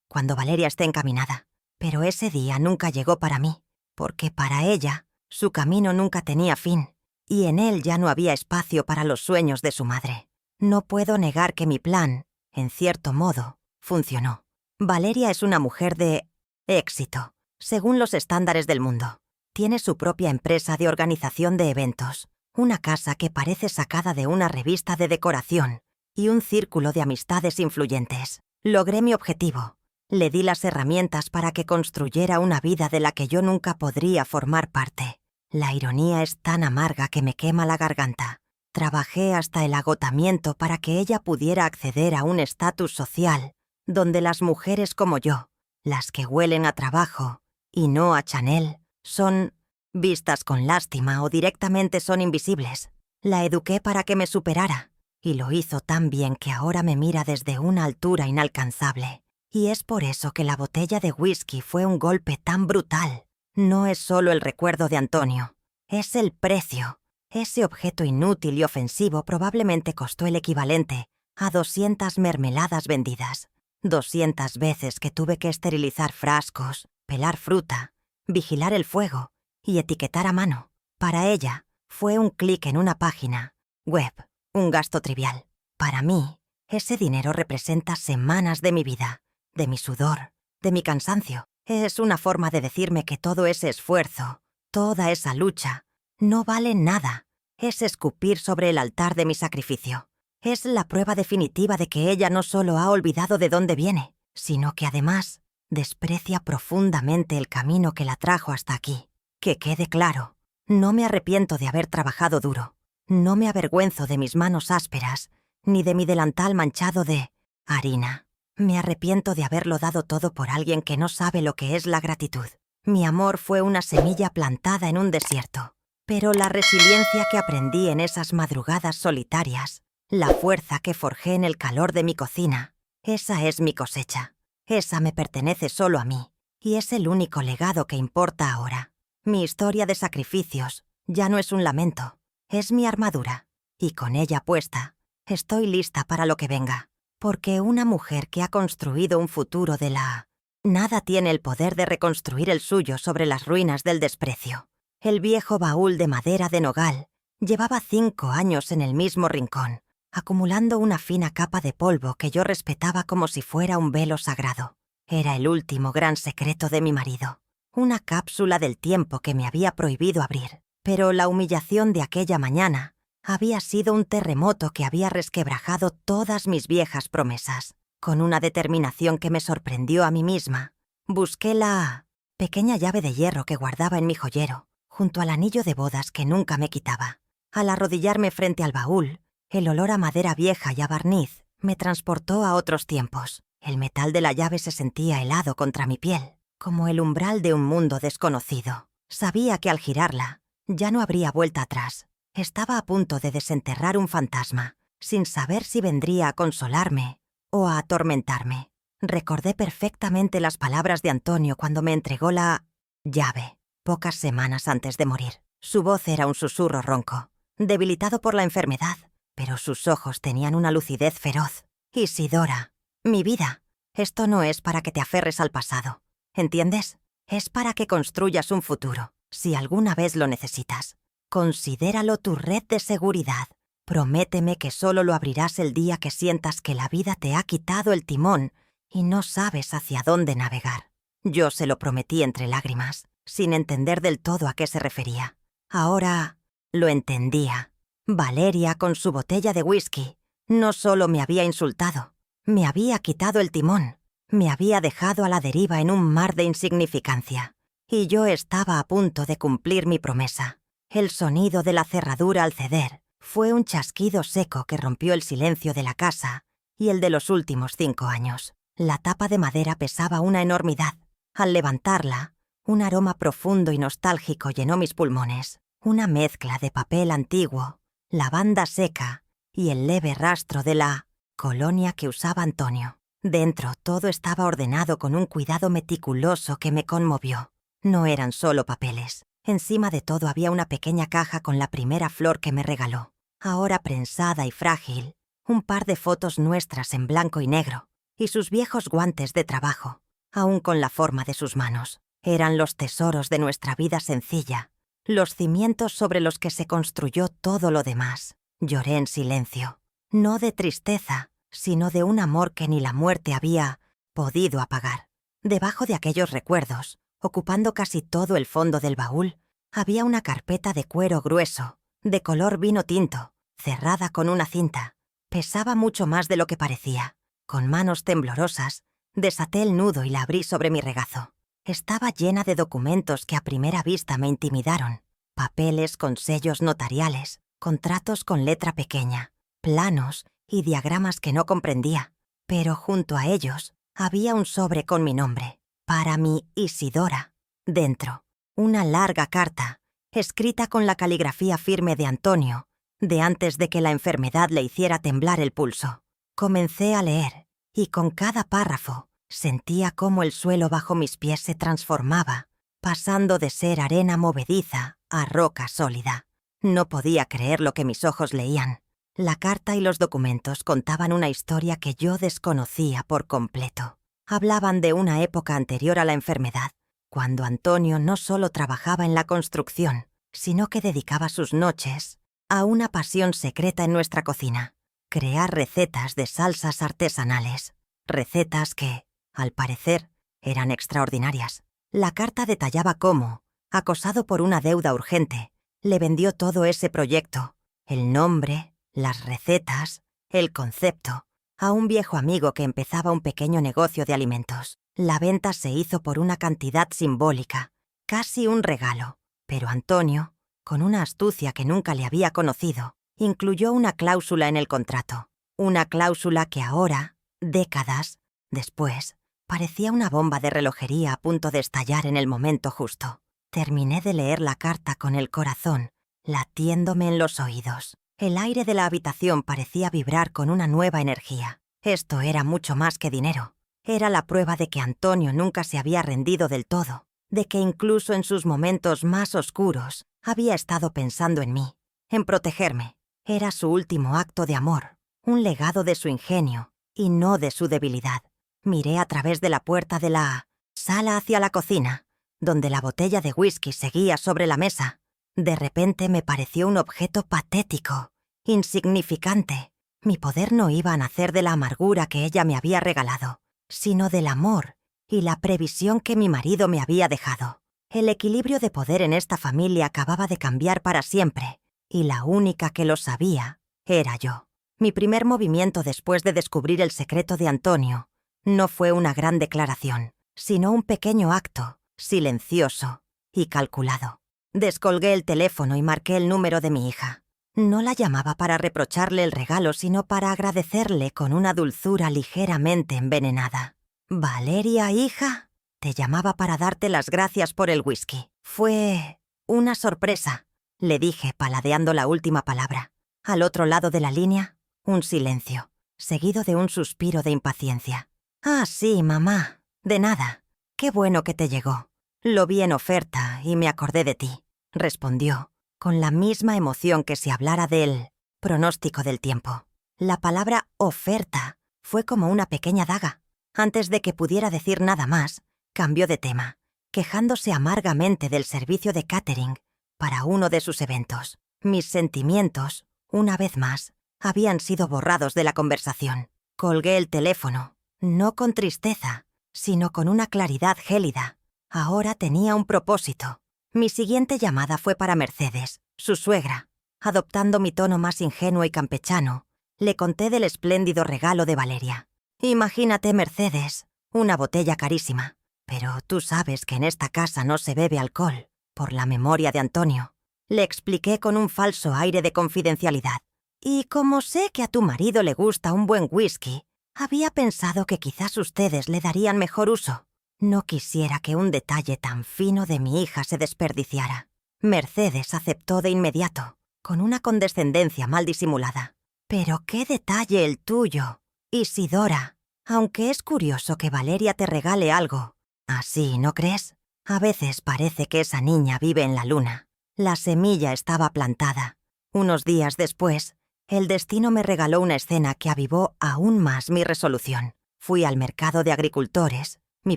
cuando Valeria esté encaminada. Pero ese día nunca llegó para mí, porque para ella su camino nunca tenía fin, y en él ya no había espacio para los sueños de su madre. No puedo negar que mi plan, en cierto modo, funcionó. Valeria es una mujer de éxito, según los estándares del mundo. Tiene su propia empresa de organización de eventos, una casa que parece sacada de una revista de decoración y un círculo de amistades influyentes. Logré mi objetivo. Le di las herramientas para que construyera una vida de la que yo nunca podría formar parte. La ironía es tan amarga que me quema la garganta. Trabajé hasta el agotamiento para que ella pudiera acceder a un estatus social donde las mujeres como yo, las que huelen a trabajo y no a Chanel, son vistas con lástima o directamente son invisibles. La eduqué para que me superara, y lo hizo tan bien que ahora me mira desde una altura inalcanzable. Y es por eso que la botella de whisky fue un golpe tan brutal. No es solo el recuerdo de Antonio, es el precio. Ese objeto inútil y ofensivo probablemente costó el equivalente a 200 mermeladas vendidas. 200 veces que tuve que esterilizar frascos, pelar fruta, vigilar el fuego y etiquetar a mano. Para ella, fue un clic en una página web, un gasto trivial. Para mí, ese dinero representa semanas de mi vida, de mi sudor, de mi cansancio. Es una forma de decirme que todo ese esfuerzo, toda esa lucha, no vale nada. Es escupir sobre el altar de mi sacrificio. Es la prueba definitiva de que ella no solo ha olvidado de dónde viene, sino que además desprecia profundamente el camino que la trajo hasta aquí. Que quede claro, no me arrepiento de haber trabajado duro. No me avergüenzo de mis manos ásperas, ni de mi delantal manchado de harina. Me arrepiento de haberlo dado todo por alguien que no sabe lo que es la gratitud. Mi amor fue una semilla plantada en un desierto, pero la resiliencia que aprendí en esas madrugadas solitarias La fuerza que forjé en el calor de mi cocina, esa es mi cosecha. Esa me pertenece solo a mí, y es el único legado que importa ahora. Mi historia de sacrificios ya no es un lamento, es mi armadura, y con ella puesta, estoy lista para lo que venga, porque una mujer que ha construido un futuro de la... Nada tiene el poder de reconstruir el suyo sobre las ruinas del desprecio. El viejo baúl de madera de nogal llevaba 5 años en el mismo rincón, acumulando una fina capa de polvo que yo respetaba como si fuera un velo sagrado. Era el último gran secreto de mi marido, una cápsula del tiempo que me había prohibido abrir. Pero la humillación de aquella mañana había sido un terremoto que había resquebrajado todas mis viejas promesas. Con una determinación que me sorprendió a mí misma, busqué la pequeña llave de hierro que guardaba en mi joyero, junto al anillo de bodas que nunca me quitaba. Al arrodillarme frente al baúl, el olor a madera vieja y a barniz me transportó a otros tiempos. El metal de la llave se sentía helado contra mi piel, como el umbral de un mundo desconocido. Sabía que al girarla, ya no habría vuelta atrás. Estaba a punto de desenterrar un fantasma, sin saber si vendría a consolarme o a atormentarme. Recordé perfectamente las palabras de Antonio cuando me entregó la llave, pocas semanas antes de morir. Su voz era un susurro ronco, debilitado por la enfermedad, pero sus ojos tenían una lucidez feroz. Isidora, mi vida, esto no es para que te aferres al pasado, ¿entiendes? Es para que construyas un futuro, si alguna vez lo necesitas. Considéralo tu red de seguridad. Prométeme que solo lo abrirás el día que sientas que la vida te ha quitado el timón y no sabes hacia dónde navegar. Yo se lo prometí entre lágrimas, sin entender del todo a qué se refería. Ahora lo entendía. Valeria, con su botella de whisky, no solo me había insultado, me había quitado el timón, me había dejado a la deriva en un mar de insignificancia. Y yo estaba a punto de cumplir mi promesa. El sonido de la cerradura al ceder fue un chasquido seco que rompió el silencio de la casa y el de los últimos 5 años. La tapa de madera pesaba una enormidad. Al levantarla, un aroma profundo y nostálgico llenó mis pulmones. Una mezcla de papel antiguo, lavanda seca y el leve rastro de la colonia que usaba Antonio. Dentro todo estaba ordenado con un cuidado meticuloso que me conmovió. No eran solo papeles. Encima de todo había una pequeña caja con la primera flor que me regaló, ahora prensada y frágil, un par de fotos nuestras en blanco y negro, y sus viejos guantes de trabajo, aún con la forma de sus manos. Eran los tesoros de nuestra vida sencilla, los cimientos sobre los que se construyó todo lo demás. Lloré en silencio, no de tristeza, sino de un amor que ni la muerte había podido apagar. Debajo de aquellos recuerdos, ocupando casi todo el fondo del baúl, había una carpeta de cuero grueso, de color vino tinto, cerrada con una cinta. Pesaba mucho más de lo que parecía. Con manos temblorosas, desaté el nudo y la abrí sobre mi regazo. Estaba llena de documentos que a primera vista me intimidaron. Papeles con sellos notariales, contratos con letra pequeña, planos y diagramas que no comprendía. Pero junto a ellos había un sobre con mi nombre. Para mi Isidora. Dentro, una larga carta, escrita con la caligrafía firme de Antonio, de antes de que la enfermedad le hiciera temblar el pulso. Comencé a leer, y con cada párrafo sentía cómo el suelo bajo mis pies se transformaba, pasando de ser arena movediza a roca sólida. No podía creer lo que mis ojos leían. La carta y los documentos contaban una historia que yo desconocía por completo. Hablaban de una época anterior a la enfermedad, cuando Antonio no solo trabajaba en la construcción, sino que dedicaba sus noches a una pasión secreta en nuestra cocina: crear recetas de salsas artesanales, recetas que, al parecer, eran extraordinarias. La carta detallaba cómo, acosado por una deuda urgente, le vendió todo ese proyecto, el nombre, las recetas, el concepto, a un viejo amigo que empezaba un pequeño negocio de alimentos. La venta se hizo por una cantidad simbólica, casi un regalo, pero Antonio, con una astucia que nunca le había conocido, incluyó una cláusula en el contrato, una cláusula que ahora, décadas después, parecía una bomba de relojería a punto de estallar en el momento justo. Terminé de leer la carta con el corazón latiéndome en los oídos. El aire de la habitación parecía vibrar con una nueva energía. Esto era mucho más que dinero. Era la prueba de que Antonio nunca se había rendido del todo, de que incluso en sus momentos más oscuros había estado pensando en mí, en protegerme. Era su último acto de amor, un legado de su ingenio y no de su debilidad. Miré a través de la puerta de la sala hacia la cocina, donde la botella de whisky seguía sobre la mesa. De repente me pareció un objeto patético, insignificante. Mi poder no iba a nacer de la amargura que ella me había regalado, sino del amor y la previsión que mi marido me había dejado. El equilibrio de poder en esta familia acababa de cambiar para siempre, y la única que lo sabía era yo. Mi primer movimiento después de descubrir el secreto de Antonio no fue una gran declaración, sino un pequeño acto, silencioso y calculado. Descolgué el teléfono y marqué el número de mi hija. No la llamaba para reprocharle el regalo, sino para agradecerle con una dulzura ligeramente envenenada. «Valeria, hija», te llamaba para darte las gracias por el whisky. Fue una sorpresa, le dije paladeando la última palabra. Al otro lado de la línea, un silencio, seguido de un suspiro de impaciencia. «Ah, sí, mamá, de nada. Qué bueno que te llegó. Lo vi en oferta y me acordé de ti», respondió, con la misma emoción que si hablara del pronóstico del tiempo. La palabra oferta fue como una pequeña daga. Antes de que pudiera decir nada más, cambió de tema, quejándose amargamente del servicio de catering para uno de sus eventos. Mis sentimientos, una vez más, habían sido borrados de la conversación. Colgué el teléfono, no con tristeza, sino con una claridad gélida. Ahora tenía un propósito. Mi siguiente llamada fue para Mercedes, su suegra. Adoptando mi tono más ingenuo y campechano, le conté del espléndido regalo de Valeria. «Imagínate, Mercedes, una botella carísima. Pero tú sabes que en esta casa no se bebe alcohol, por la memoria de Antonio», le expliqué con un falso aire de confidencialidad. «Y como sé que a tu marido le gusta un buen whisky, había pensado que quizás ustedes le darían mejor uso. No quisiera que un detalle tan fino de mi hija se desperdiciara». Mercedes aceptó de inmediato, con una condescendencia mal disimulada. «Pero qué detalle el tuyo, Isidora. Aunque es curioso que Valeria te regale algo. Así, ¿no crees? A veces parece que esa niña vive en la luna». La semilla estaba plantada. Unos días después, el destino me regaló una escena que avivó aún más mi resolución. Fui al mercado de agricultores, mi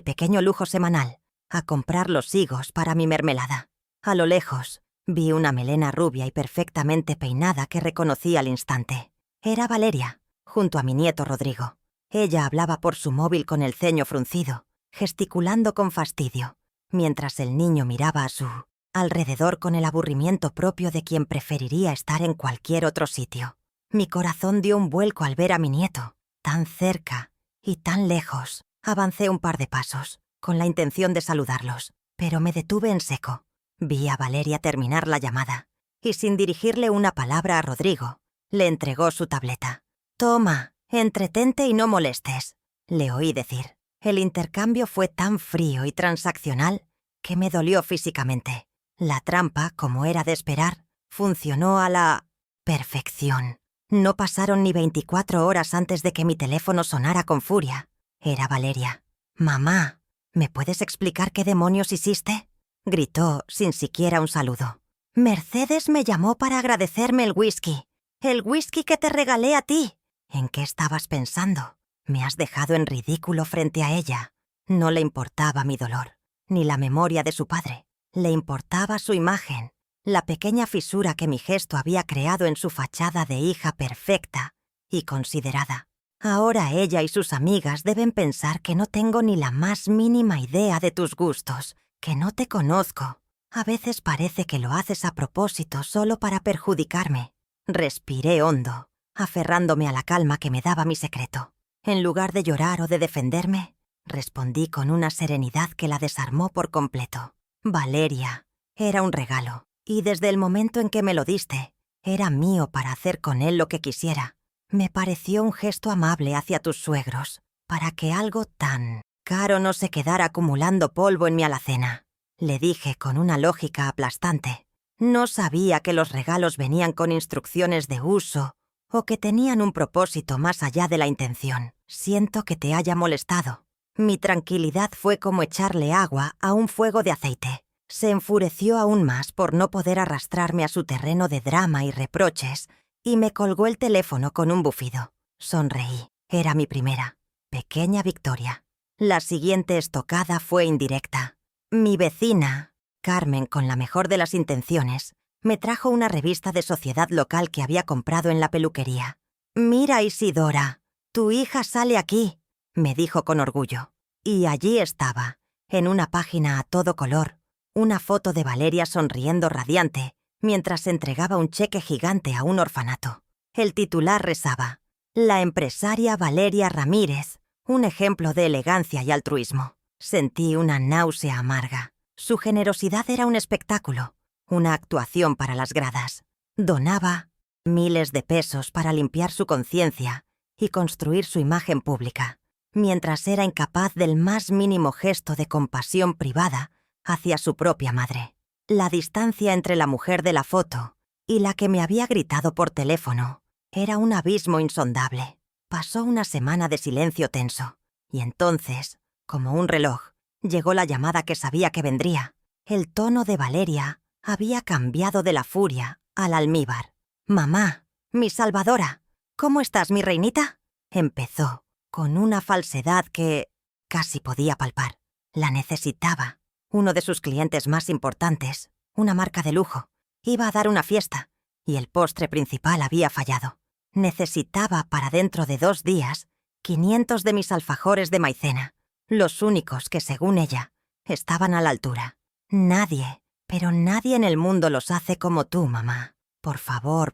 pequeño lujo semanal, a comprar los higos para mi mermelada. A lo lejos, vi una melena rubia y perfectamente peinada que reconocí al instante. Era Valeria, junto a mi nieto Rodrigo. Ella hablaba por su móvil con el ceño fruncido, gesticulando con fastidio, mientras el niño miraba a su alrededor con el aburrimiento propio de quien preferiría estar en cualquier otro sitio. Mi corazón dio un vuelco al ver a mi nieto, tan cerca y tan lejos. Avancé un par de pasos, con la intención de saludarlos, pero me detuve en seco. Vi a Valeria terminar la llamada, y sin dirigirle una palabra a Rodrigo, le entregó su tableta. «Toma, entretente y no molestes», le oí decir. El intercambio fue tan frío y transaccional que me dolió físicamente. La trampa, como era de esperar, funcionó a la perfección. No pasaron ni 24 horas antes de que mi teléfono sonara con furia. Era Valeria. «Mamá, ¿me puedes explicar qué demonios hiciste?», gritó sin siquiera un saludo. «Mercedes me llamó para agradecerme el whisky que te regalé a ti». «¿En qué estabas pensando? Me has dejado en ridículo frente a ella». No le importaba mi dolor, ni la memoria de su padre. Le importaba su imagen, la pequeña fisura que mi gesto había creado en su fachada de hija perfecta y considerada. Ahora ella y sus amigas deben pensar que no tengo ni la más mínima idea de tus gustos, que no te conozco. A veces parece que lo haces a propósito solo para perjudicarme. Respiré hondo, aferrándome a la calma que me daba mi secreto. En lugar de llorar o de defenderme, respondí con una serenidad que la desarmó por completo. «Valeria, era un regalo, y desde el momento en que me lo diste, era mío para hacer con él lo que quisiera. Me pareció un gesto amable hacia tus suegros, para que algo tan caro no se quedara acumulando polvo en mi alacena», le dije con una lógica aplastante. No sabía que los regalos venían con instrucciones de uso o que tenían un propósito más allá de la intención. Siento que te haya molestado. Mi tranquilidad fue como echarle agua a un fuego de aceite. Se enfureció aún más por no poder arrastrarme a su terreno de drama y reproches y me colgó el teléfono con un bufido. Sonreí. Era mi primera, pequeña victoria. La siguiente estocada fue indirecta. Mi vecina, Carmen, con la mejor de las intenciones, me trajo una revista de sociedad local que había comprado en la peluquería. «Mira, Isidora, tu hija sale aquí», me dijo con orgullo. Y allí estaba, en una página a todo color, una foto de Valeria sonriendo radiante mientras entregaba un cheque gigante a un orfanato. El titular rezaba: «La empresaria Valeria Ramírez, un ejemplo de elegancia y altruismo». Sentí una náusea amarga. Su generosidad era un espectáculo, una actuación para las gradas. Donaba miles de pesos para limpiar su conciencia y construir su imagen pública, mientras era incapaz del más mínimo gesto de compasión privada hacia su propia madre. La distancia entre la mujer de la foto y la que me había gritado por teléfono era un abismo insondable. Pasó una semana de silencio tenso, y entonces, como un reloj, llegó la llamada que sabía que vendría. El tono de Valeria había cambiado de la furia al almíbar. «Mamá, mi salvadora, ¿cómo estás, mi reinita?», empezó, con una falsedad que casi podía palpar. La necesitaba. Uno de sus clientes más importantes, una marca de lujo, iba a dar una fiesta, y el postre principal había fallado. Necesitaba para dentro de 2 días 500 de mis alfajores de maicena, los únicos que, según ella, estaban a la altura. Nadie, pero nadie en el mundo los hace como tú, mamá. Por favor,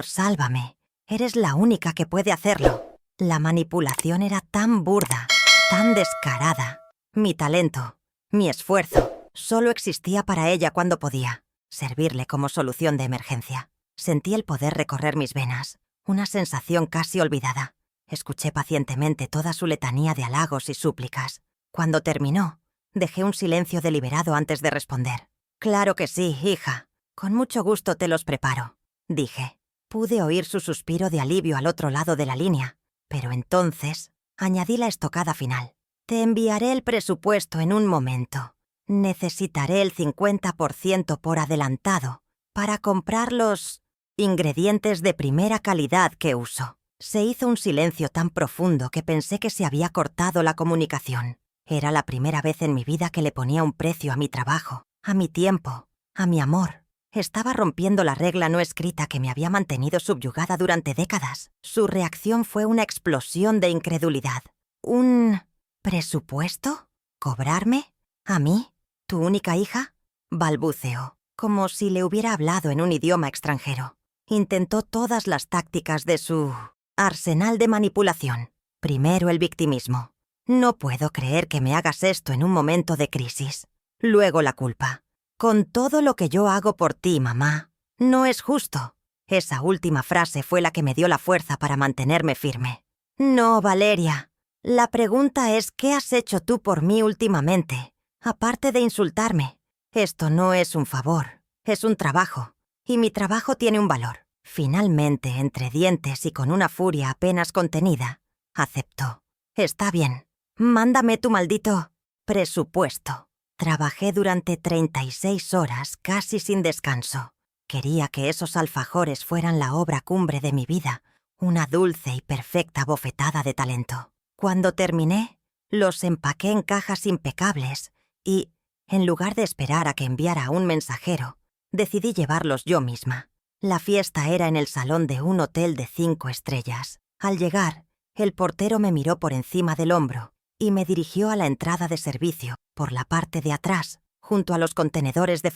sálvame. Eres la única que puede hacerlo». La manipulación era tan burda, tan descarada. Mi talento, mi esfuerzo, solo existía para ella cuando podía servirle como solución de emergencia. Sentí el poder recorrer mis venas, una sensación casi olvidada. Escuché pacientemente toda su letanía de halagos y súplicas. Cuando terminó, dejé un silencio deliberado antes de responder. «Claro que sí, hija. Con mucho gusto te los preparo», dije. Pude oír su suspiro de alivio al otro lado de la línea, pero entonces añadí la estocada final. «Te enviaré el presupuesto en un momento. Necesitaré el 50% por adelantado para comprar los ingredientes de primera calidad que uso». Se hizo un silencio tan profundo que pensé que se había cortado la comunicación. Era la primera vez en mi vida que le ponía un precio a mi trabajo, a mi tiempo, a mi amor. Estaba rompiendo la regla no escrita que me había mantenido subyugada durante décadas. Su reacción fue una explosión de incredulidad. «¿Un presupuesto? ¿Cobrarme? ¿A mí? ¿Tu única hija?», balbuceó, como si le hubiera hablado en un idioma extranjero. Intentó todas las tácticas de su arsenal de manipulación. Primero el victimismo. «No puedo creer que me hagas esto en un momento de crisis». Luego la culpa. «Con todo lo que yo hago por ti, mamá, no es justo». Esa última frase fue la que me dio la fuerza para mantenerme firme. «No, Valeria. La pregunta es ¿qué has hecho tú por mí últimamente, aparte de insultarme? Esto no es un favor, es un trabajo, y mi trabajo tiene un valor». Finalmente, entre dientes y con una furia apenas contenida, aceptó. «Está bien. Mándame tu maldito presupuesto». Trabajé durante 36 horas, casi sin descanso. Quería que esos alfajores fueran la obra cumbre de mi vida, una dulce y perfecta bofetada de talento. Cuando terminé, los empaqué en cajas impecables y, en lugar de esperar a que enviara a un mensajero, decidí llevarlos yo misma. La fiesta era en el salón de un hotel de 5 estrellas. Al llegar, el portero me miró por encima del hombro y me dirigió a la entrada de servicio, por la parte de atrás, junto a los contenedores de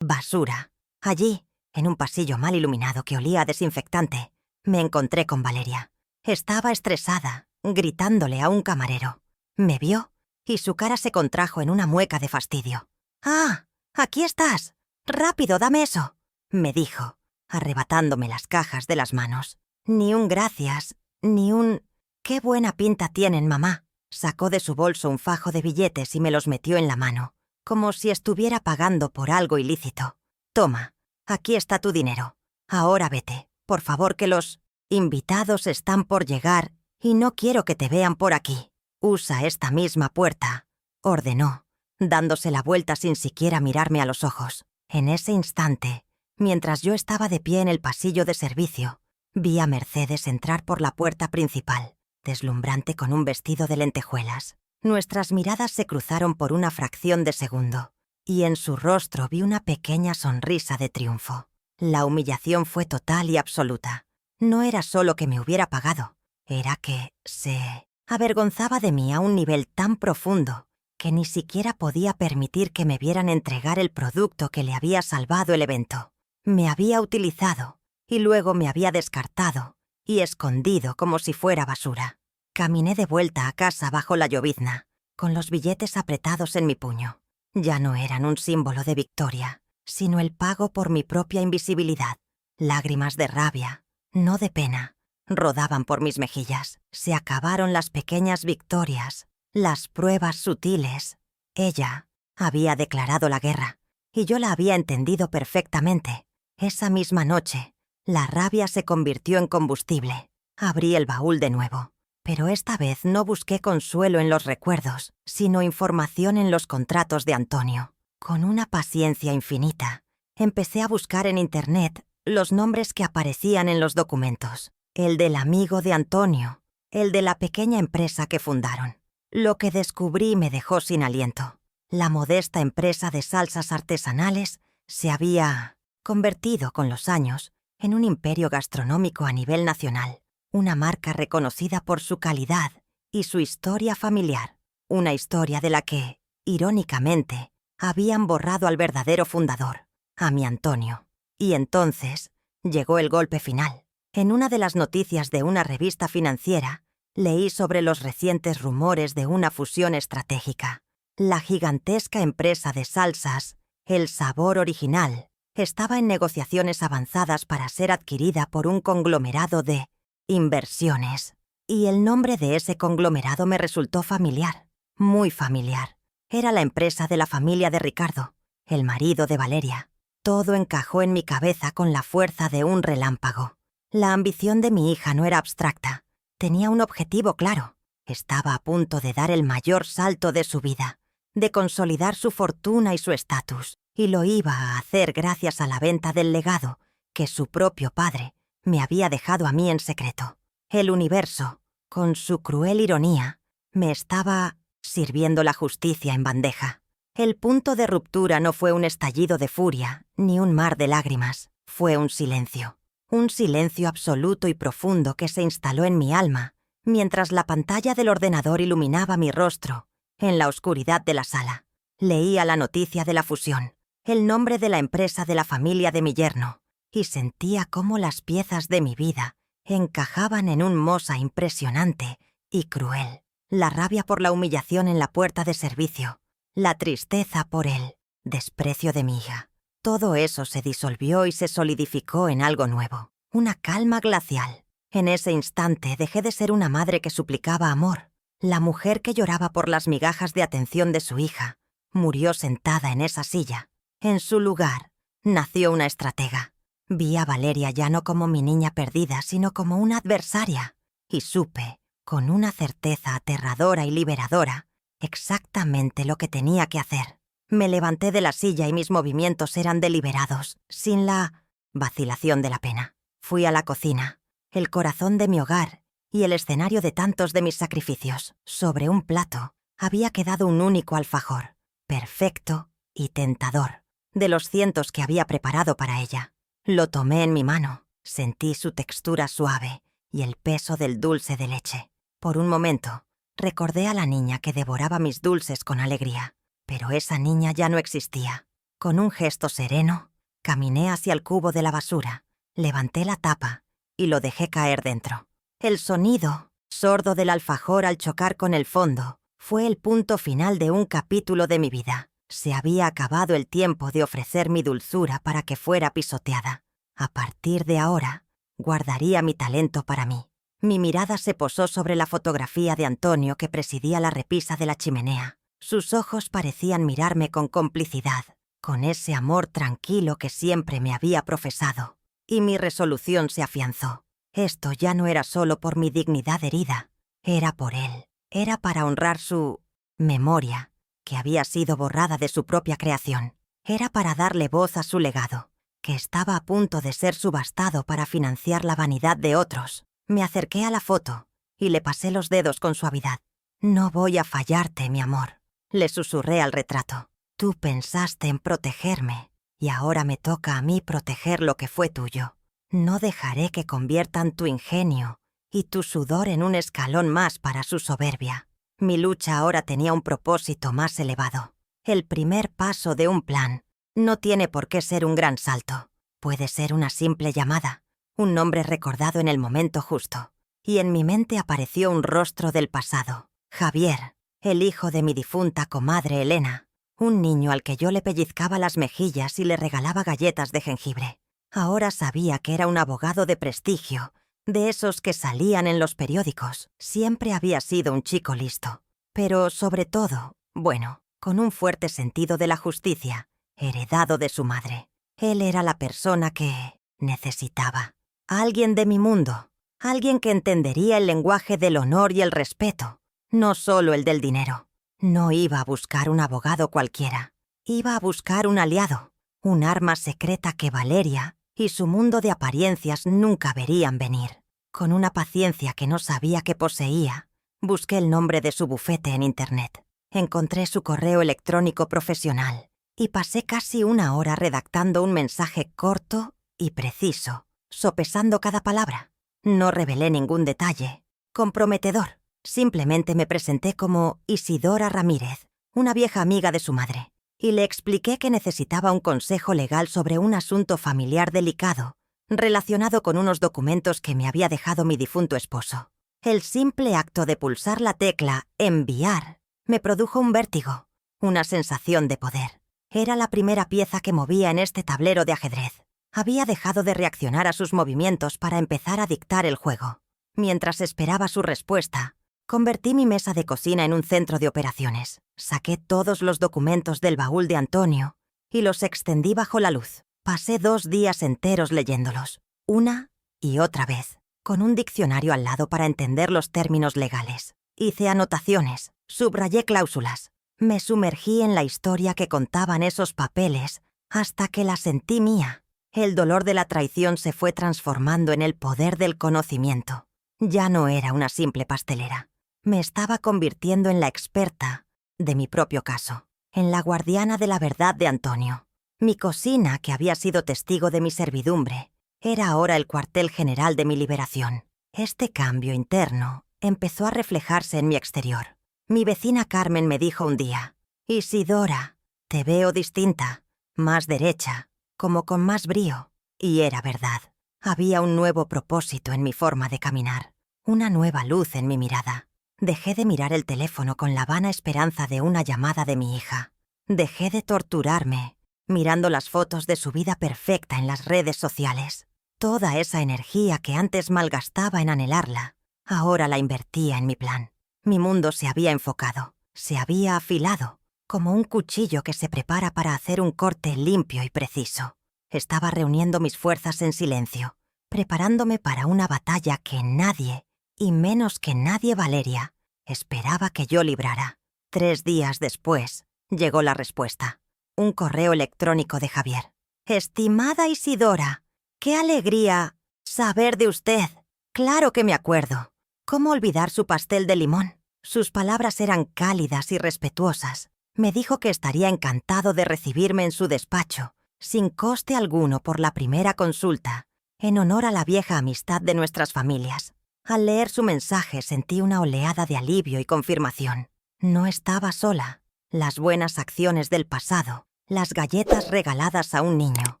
basura. Allí, en un pasillo mal iluminado que olía a desinfectante, me encontré con Valeria. Estaba estresada, gritándole a un camarero. Me vio y su cara se contrajo en una mueca de fastidio. «Ah, aquí estás. Rápido, dame eso», me dijo, arrebatándome las cajas de las manos. Ni un gracias, ni un «qué buena pinta tienen, mamá». Sacó de su bolso un fajo de billetes y me los metió en la mano, como si estuviera pagando por algo ilícito. «Toma, Aquí está tu dinero. Ahora vete. Por favor, que los invitados están por llegar y no quiero que te vean por aquí. Usa esta misma puerta, ordenó, dándose la vuelta sin siquiera mirarme a los ojos. En ese instante, mientras yo estaba de pie en el pasillo de servicio, vi a Mercedes entrar por la puerta principal, deslumbrante con un vestido de lentejuelas. Nuestras miradas se cruzaron por una fracción de segundo, y en su rostro vi una pequeña sonrisa de triunfo. La humillación fue total y absoluta. No era solo que me hubiera pagado, era que se avergonzaba de mí a un nivel tan profundo que ni siquiera podía permitir que me vieran entregar el producto que le había salvado el evento. Me había utilizado y luego me había descartado y escondido como si fuera basura. Caminé de vuelta a casa bajo la llovizna, con los billetes apretados en mi puño. Ya no eran un símbolo de victoria, sino el pago por mi propia invisibilidad. Lágrimas de rabia, no de pena, rodaban por mis mejillas. Se acabaron las pequeñas victorias, las pruebas sutiles. Ella había declarado la guerra, y yo la había entendido perfectamente. Esa misma noche, la rabia se convirtió en combustible. Abrí el baúl de nuevo, pero esta vez no busqué consuelo en los recuerdos, sino información en los contratos de Antonio. Con una paciencia infinita, empecé a buscar en Internet los nombres que aparecían en los documentos. El del amigo de Antonio, el de la pequeña empresa que fundaron. Lo que descubrí me dejó sin aliento. La modesta empresa de salsas artesanales se había convertido con los años en un imperio gastronómico a nivel nacional, una marca reconocida por su calidad y su historia familiar, una historia de la que, irónicamente, habían borrado al verdadero fundador, a mi Antonio. Y entonces llegó el golpe final. En una de las noticias de una revista financiera, leí sobre los recientes rumores de una fusión estratégica. La gigantesca empresa de salsas, El Sabor Original, estaba en negociaciones avanzadas para ser adquirida por un conglomerado de inversiones. Y el nombre de ese conglomerado me resultó familiar, muy familiar. Era la empresa de la familia de Ricardo, el marido de Valeria. Todo encajó en mi cabeza con la fuerza de un relámpago. La ambición de mi hija no era abstracta. Tenía un objetivo claro. Estaba a punto de dar el mayor salto de su vida, de consolidar su fortuna y su estatus, y lo iba a hacer gracias a la venta del legado que su propio padre me había dejado a mí en secreto. El universo, con su cruel ironía, me estaba sirviendo la justicia en bandeja. El punto de ruptura no fue un estallido de furia, ni un mar de lágrimas. Fue un silencio absoluto y profundo que se instaló en mi alma, mientras la pantalla del ordenador iluminaba mi rostro, en la oscuridad de la sala. Leía la noticia de la fusión, el nombre de la empresa de la familia de mi yerno, y sentía cómo las piezas de mi vida encajaban en un mosa impresionante y cruel. La rabia por la humillación en la puerta de servicio, la tristeza por el desprecio de mi hija. Todo eso se disolvió y se solidificó en algo nuevo, una calma glacial. En ese instante dejé de ser una madre que suplicaba amor. La mujer que lloraba por las migajas de atención de su hija murió sentada en esa silla. En su lugar nació una estratega. Vi a Valeria ya no como mi niña perdida, sino como una adversaria, y supe, con una certeza aterradora y liberadora, exactamente lo que tenía que hacer. Me levanté de la silla y mis movimientos eran deliberados, sin la vacilación de la pena. Fui a la cocina, el corazón de mi hogar y el escenario de tantos de mis sacrificios. Sobre un plato había quedado un único alfajor, perfecto y tentador, de los cientos que había preparado para ella. Lo tomé en mi mano, sentí su textura suave y el peso del dulce de leche. Por un momento, recordé a la niña que devoraba mis dulces con alegría. Pero esa niña ya no existía. Con un gesto sereno, caminé hacia el cubo de la basura, levanté la tapa y lo dejé caer dentro. El sonido sordo del alfajor al chocar con el fondo fue el punto final de un capítulo de mi vida. Se había acabado el tiempo de ofrecer mi dulzura para que fuera pisoteada. A partir de ahora, guardaría mi talento para mí. Mi mirada se posó sobre la fotografía de Antonio que presidía la repisa de la chimenea. Sus ojos parecían mirarme con complicidad. con ese amor tranquilo que siempre me había profesado, y mi resolución se afianzó. Esto ya no era solo por mi dignidad herida, era por él, era para honrar su memoria, que había sido borrada de su propia creación. Era para darle voz a su legado, que estaba a punto de ser subastado para financiar la vanidad de otros. Me acerqué a la foto y le pasé los dedos con suavidad. «No voy a fallarte, mi amor», le susurré al retrato. «Tú pensaste en protegerme y ahora me toca a mí proteger lo que fue tuyo. No dejaré que conviertan tu ingenio y tu sudor en un escalón más para su soberbia. Mi lucha ahora tenía un propósito más elevado. El primer paso de un plan no tiene por qué ser un gran salto. Puede ser una simple llamada, un nombre recordado en el momento justo. Y en mi mente apareció un rostro del pasado. Javier, el hijo de mi difunta comadre Elena, un niño al que yo le pellizcaba las mejillas y le regalaba galletas de jengibre. Ahora sabía que era un abogado de prestigio, de esos que salían en los periódicos. Siempre había sido un chico listo, pero sobre todo, bueno, con un fuerte sentido de la justicia, heredado de su madre. Él era la persona que necesitaba. Alguien de mi mundo, alguien que entendería el lenguaje del honor y el respeto, no solo el del dinero. No iba a buscar un abogado cualquiera, iba a buscar un aliado, un arma secreta que Valeria y su mundo de apariencias nunca verían venir. Con una paciencia que no sabía que poseía, busqué el nombre de su bufete en Internet. Encontré su correo electrónico profesional y pasé casi una hora redactando un mensaje corto y preciso, sopesando cada palabra. No revelé ningún detalle comprometedor. Simplemente me presenté como Isidora Ramírez, una vieja amiga de su madre, y le expliqué que necesitaba un consejo legal sobre un asunto familiar delicado relacionado con unos documentos que me había dejado mi difunto esposo. El simple acto de pulsar la tecla «enviar» me produjo un vértigo, una sensación de poder. Era la primera pieza que movía en este tablero de ajedrez. Había dejado de reaccionar a sus movimientos para empezar a dictar el juego. Mientras esperaba su respuesta, convertí mi mesa de cocina en un centro de operaciones. Saqué todos los documentos del baúl de Antonio y los extendí bajo la luz. Pasé 2 días enteros leyéndolos, una y otra vez, con un diccionario al lado para entender los términos legales. Hice anotaciones, subrayé cláusulas. Me sumergí en la historia que contaban esos papeles hasta que la sentí mía. El dolor de la traición se fue transformando en el poder del conocimiento. Ya no era una simple pastelera. Me estaba convirtiendo en la experta de mi propio caso, en la guardiana de la verdad de Antonio. Mi cocina, que había sido testigo de mi servidumbre, era ahora el cuartel general de mi liberación. Este cambio interno empezó a reflejarse en mi exterior. Mi vecina Carmen me dijo un día: «Isidora, te veo distinta, más derecha, como con más brío». Y era verdad. Había un nuevo propósito en mi forma de caminar, una nueva luz en mi mirada. Dejé de mirar el teléfono con la vana esperanza de una llamada de mi hija. Dejé de torturarme mirando las fotos de su vida perfecta en las redes sociales. Toda esa energía que antes malgastaba en anhelarla, ahora la invertía en mi plan. Mi mundo se había enfocado, se había afilado, como un cuchillo que se prepara para hacer un corte limpio y preciso. Estaba reuniendo mis fuerzas en silencio, preparándome para una batalla que nadie, y menos que nadie Valeria, esperaba que yo librara. 3 días después, llegó la respuesta. Un correo electrónico de Javier. «Estimada Isidora, qué alegría saber de usted. Claro que me acuerdo. ¿Cómo olvidar su pastel de limón?» Sus palabras eran cálidas y respetuosas. Me dijo que estaría encantado de recibirme en su despacho, sin coste alguno por la primera consulta, en honor a la vieja amistad de nuestras familias. Al leer su mensaje sentí una oleada de alivio y confirmación. No estaba sola. Las buenas acciones del pasado, las galletas regaladas a un niño,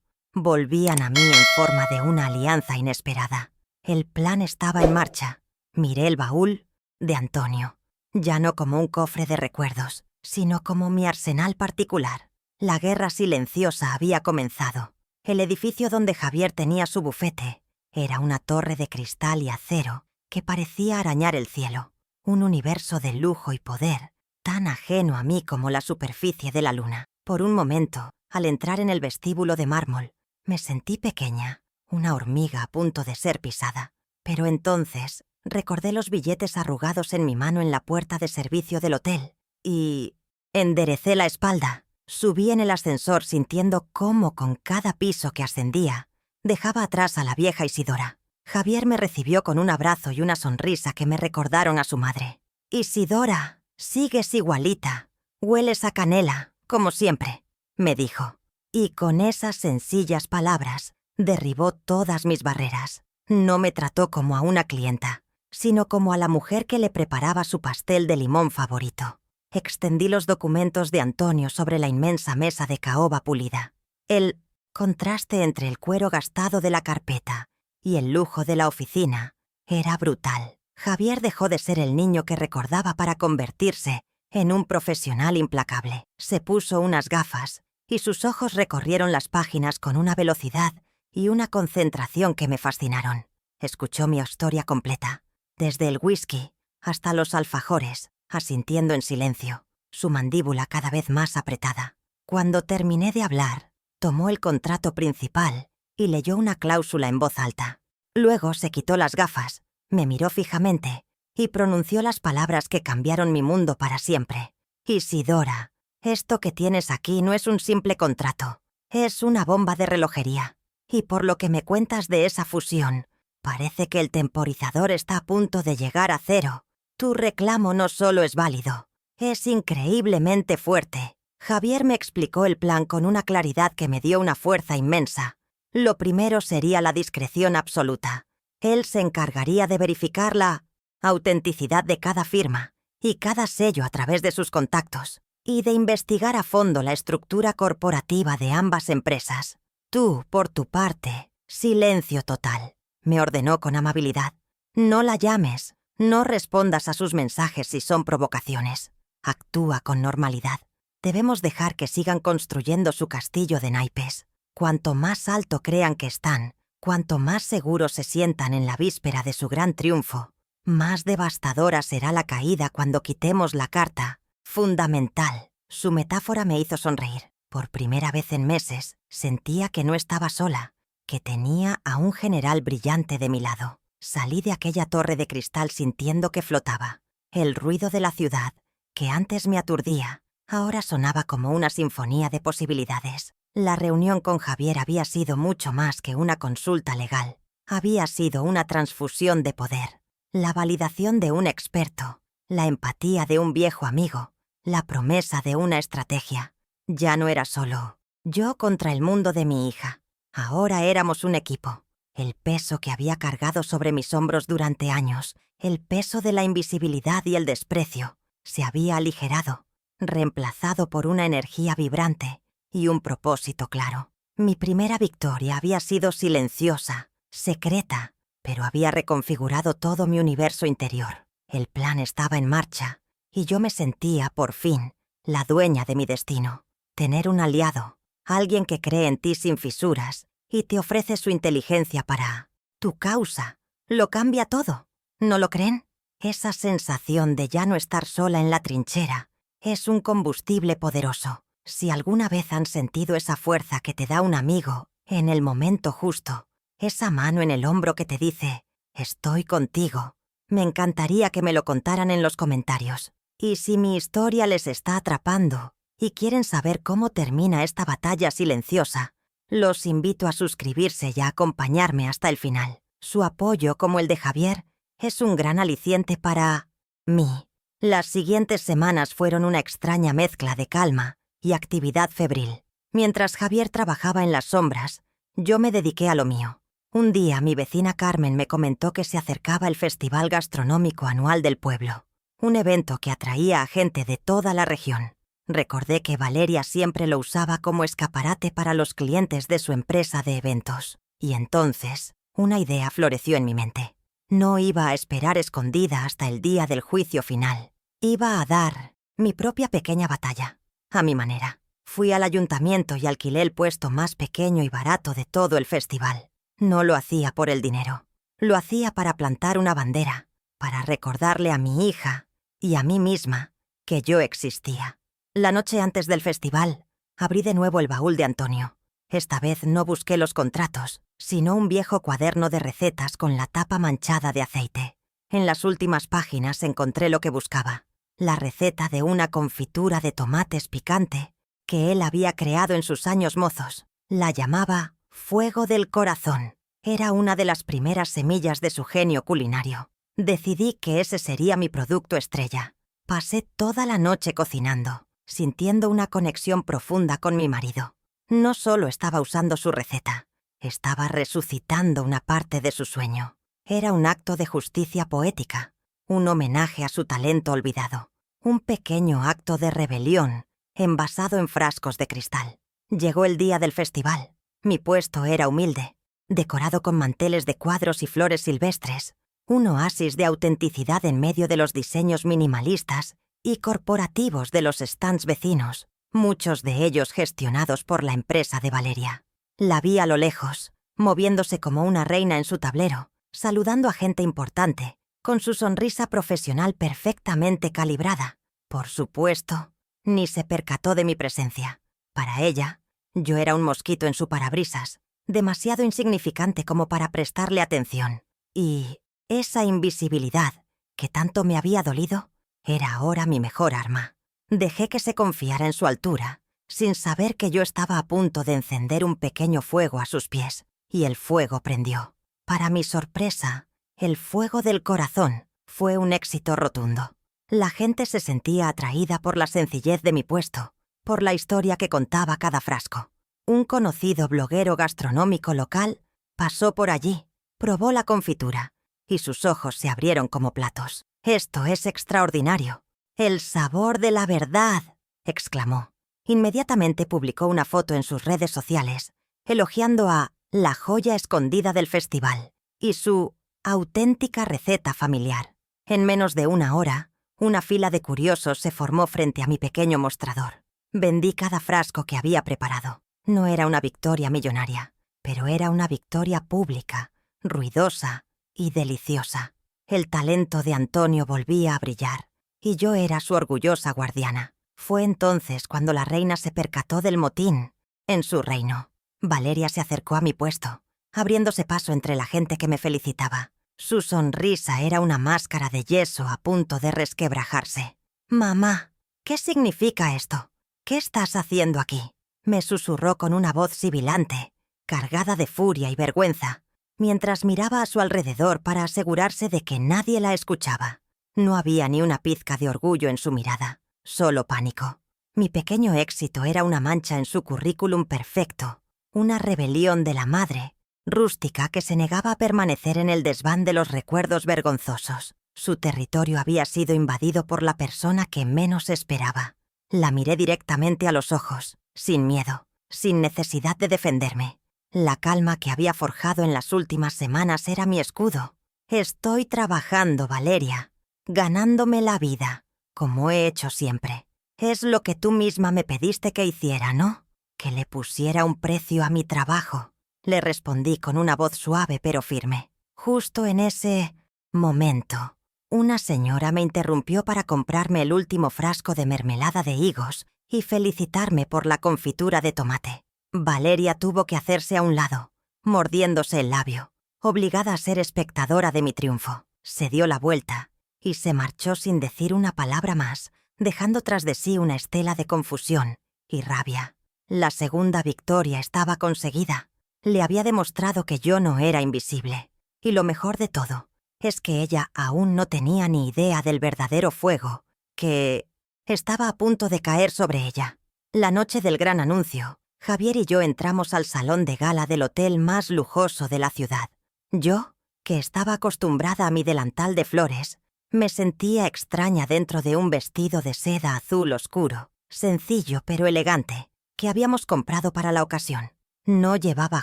volvían a mí en forma de una alianza inesperada. El plan estaba en marcha. Miré el baúl de Antonio, ya no como un cofre de recuerdos, sino como mi arsenal particular. La guerra silenciosa había comenzado. El edificio donde Javier tenía su bufete era una torre de cristal y acero que parecía arañar el cielo, un universo de lujo y poder, tan ajeno a mí como la superficie de la luna. Por un momento, Al entrar en el vestíbulo de mármol, me sentí pequeña, una hormiga a punto de ser pisada. Pero entonces recordé los billetes arrugados en mi mano en la puerta de servicio del hotel y enderecé la espalda. Subí en el ascensor sintiendo cómo con cada piso que ascendía dejaba atrás a la vieja Isidora. Javier me recibió con un abrazo y una sonrisa que me recordaron a su madre. «Isidora, sigues igualita. Hueles a canela, como siempre», me dijo. Y con esas sencillas palabras derribó todas mis barreras. No me trató como a una clienta, sino como a la mujer que le preparaba su pastel de limón favorito. Extendí los documentos de Antonio sobre la inmensa mesa de caoba pulida. El contraste entre el cuero gastado de la carpeta y el lujo de la oficina era brutal. Javier dejó de ser el niño que recordaba para convertirse en un profesional implacable. Se puso unas gafas y sus ojos recorrieron las páginas con una velocidad y una concentración que me fascinaron. Escuchó mi historia completa, desde el whisky hasta los alfajores, asintiendo en silencio, su mandíbula cada vez más apretada. Cuando terminé de hablar, tomó el contrato principal y leyó una cláusula en voz alta. Luego se quitó las gafas, me miró fijamente y pronunció las palabras que cambiaron mi mundo para siempre. «Isidora, esto que tienes aquí no es un simple contrato, es una bomba de relojería. Y por lo que me cuentas de esa fusión, parece que el temporizador está a punto de llegar a cero. Tu reclamo no solo es válido, es increíblemente fuerte». Javier me explicó el plan con una claridad que me dio una fuerza inmensa. Lo primero sería la discreción absoluta. Él se encargaría de verificar la autenticidad de cada firma y cada sello a través de sus contactos, y de investigar a fondo la estructura corporativa de ambas empresas. Tú, por tu parte, silencio total, me ordenó con amabilidad. No la llames, no respondas a sus mensajes si son provocaciones. Actúa con normalidad. Debemos dejar que sigan construyendo su castillo de naipes. Cuanto más alto crean que están, cuanto más seguros se sientan en la víspera de su gran triunfo, más devastadora será la caída cuando quitemos la carta fundamental. Su metáfora me hizo sonreír. Por primera vez en meses, sentía que no estaba sola, que tenía a un general brillante de mi lado. Salí de aquella torre de cristal sintiendo que flotaba. El ruido de la ciudad, que antes me aturdía, ahora sonaba como una sinfonía de posibilidades. La reunión con Javier había sido mucho más que una consulta legal. Había sido una transfusión de poder, la validación de un experto, la empatía de un viejo amigo, la promesa de una estrategia. Ya no era solo yo contra el mundo de mi hija. Ahora éramos un equipo. El peso que había cargado sobre mis hombros durante años, el peso de la invisibilidad y el desprecio, se había aligerado, reemplazado por una energía vibrante y un propósito claro. Mi primera victoria había sido silenciosa, secreta, pero había reconfigurado todo mi universo interior. El plan estaba en marcha y yo me sentía, por fin, la dueña de mi destino. Tener un aliado, alguien que cree en ti sin fisuras y te ofrece su inteligencia para tu causa, lo cambia todo. ¿No lo creen? Esa sensación de ya no estar sola en la trinchera es un combustible poderoso. Si alguna vez han sentido esa fuerza que te da un amigo en el momento justo, esa mano en el hombro que te dice «estoy contigo», me encantaría que me lo contaran en los comentarios. Y si mi historia les está atrapando y quieren saber cómo termina esta batalla silenciosa, los invito a suscribirse y a acompañarme hasta el final. Su apoyo, como el de Javier, es un gran aliciente para mí. Las siguientes semanas fueron una extraña mezcla de calma y actividad febril. Mientras Javier trabajaba en las sombras, yo me dediqué a lo mío. Un día mi vecina Carmen me comentó que se acercaba el Festival Gastronómico Anual del pueblo, un evento que atraía a gente de toda la región. Recordé que Valeria siempre lo usaba como escaparate para los clientes de su empresa de eventos. Y entonces, una idea floreció en mi mente. No iba a esperar escondida hasta el día del juicio final. Iba a dar mi propia pequeña batalla, a mi manera. Fui al ayuntamiento y alquilé el puesto más pequeño y barato de todo el festival. No lo hacía por el dinero. Lo hacía para plantar una bandera, para recordarle a mi hija y a mí misma que yo existía. La noche antes del festival, Abrí de nuevo el baúl de Antonio. Esta vez no busqué los contratos, sino un viejo cuaderno de recetas con la tapa manchada de aceite. En las últimas páginas encontré lo que buscaba: la receta de una confitura de tomates picante que él había creado en sus años mozos. La llamaba Fuego del Corazón. Era una de las primeras semillas de su genio culinario. Decidí que ese sería mi producto estrella. Pasé toda la noche cocinando, sintiendo una conexión profunda con mi marido. No solo estaba usando su receta, estaba resucitando una parte de su sueño. Era un acto de justicia poética, un homenaje a su talento olvidado, un pequeño acto de rebelión envasado en frascos de cristal. Llegó el día del festival. Mi puesto era humilde, decorado con manteles de cuadros y flores silvestres, un oasis de autenticidad en medio de los diseños minimalistas y corporativos de los stands vecinos, muchos de ellos gestionados por la empresa de Valeria. La vi a lo lejos, moviéndose como una reina en su tablero, saludando a gente importante, con su sonrisa profesional perfectamente calibrada. Por supuesto, ni se percató de mi presencia. Para ella, yo era un mosquito en su parabrisas, demasiado insignificante como para prestarle atención. Y esa invisibilidad, que tanto me había dolido, era ahora mi mejor arma. Dejé que se confiara en su altura, sin saber que yo estaba a punto de encender un pequeño fuego a sus pies, y el fuego prendió. Para mi sorpresa, el fuego del corazón fue un éxito rotundo. La gente se sentía atraída por la sencillez de mi puesto, por la historia que contaba cada frasco. Un conocido bloguero gastronómico local pasó por allí, probó la confitura, y sus ojos se abrieron como platos. «Esto es extraordinario. El sabor de la verdad», exclamó. Inmediatamente publicó una foto en sus redes sociales, elogiando a la joya escondida del festival y su auténtica receta familiar. En menos de una hora, una fila de curiosos se formó frente a mi pequeño mostrador. Vendí cada frasco que había preparado. No era una victoria millonaria, pero era una victoria pública, ruidosa y deliciosa. El talento de Antonio volvía a brillar, y yo era su orgullosa guardiana. Fue entonces cuando la reina se percató del motín en su reino. Valeria se acercó a mi puesto, abriéndose paso entre la gente que me felicitaba. Su sonrisa era una máscara de yeso a punto de resquebrajarse. «Mamá, ¿qué significa esto? ¿Qué estás haciendo aquí?», me susurró con una voz sibilante, cargada de furia y vergüenza, mientras miraba a su alrededor para asegurarse de que nadie la escuchaba. No había ni una pizca de orgullo en su mirada, solo pánico. Mi pequeño éxito era una mancha en su currículum perfecto, una rebelión de la madre, rústica que se negaba a permanecer en el desván de los recuerdos vergonzosos. Su territorio había sido invadido por la persona que menos esperaba. La miré directamente a los ojos, sin miedo, sin necesidad de defenderme. La calma que había forjado en las últimas semanas era mi escudo. «Estoy trabajando, Valeria, ganándome la vida, como he hecho siempre. Es lo que tú misma me pediste que hiciera, ¿no? Que le pusiera un precio a mi trabajo», le respondí con una voz suave pero firme. Justo en ese momento, una señora me interrumpió para comprarme el último frasco de mermelada de higos y felicitarme por la confitura de tomate. Valeria tuvo que hacerse a un lado, mordiéndose el labio, obligada a ser espectadora de mi triunfo. Se dio la vuelta y se marchó sin decir una palabra más, dejando tras de sí una estela de confusión y rabia. La segunda victoria estaba conseguida. Le había demostrado que yo no era invisible. Y lo mejor de todo es que ella aún no tenía ni idea del verdadero fuego que estaba a punto de caer sobre ella. La noche del gran anuncio, Javier y yo entramos al salón de gala del hotel más lujoso de la ciudad. Yo, que estaba acostumbrada a mi delantal de flores, me sentía extraña dentro de un vestido de seda azul oscuro, sencillo pero elegante, que habíamos comprado para la ocasión. No llevaba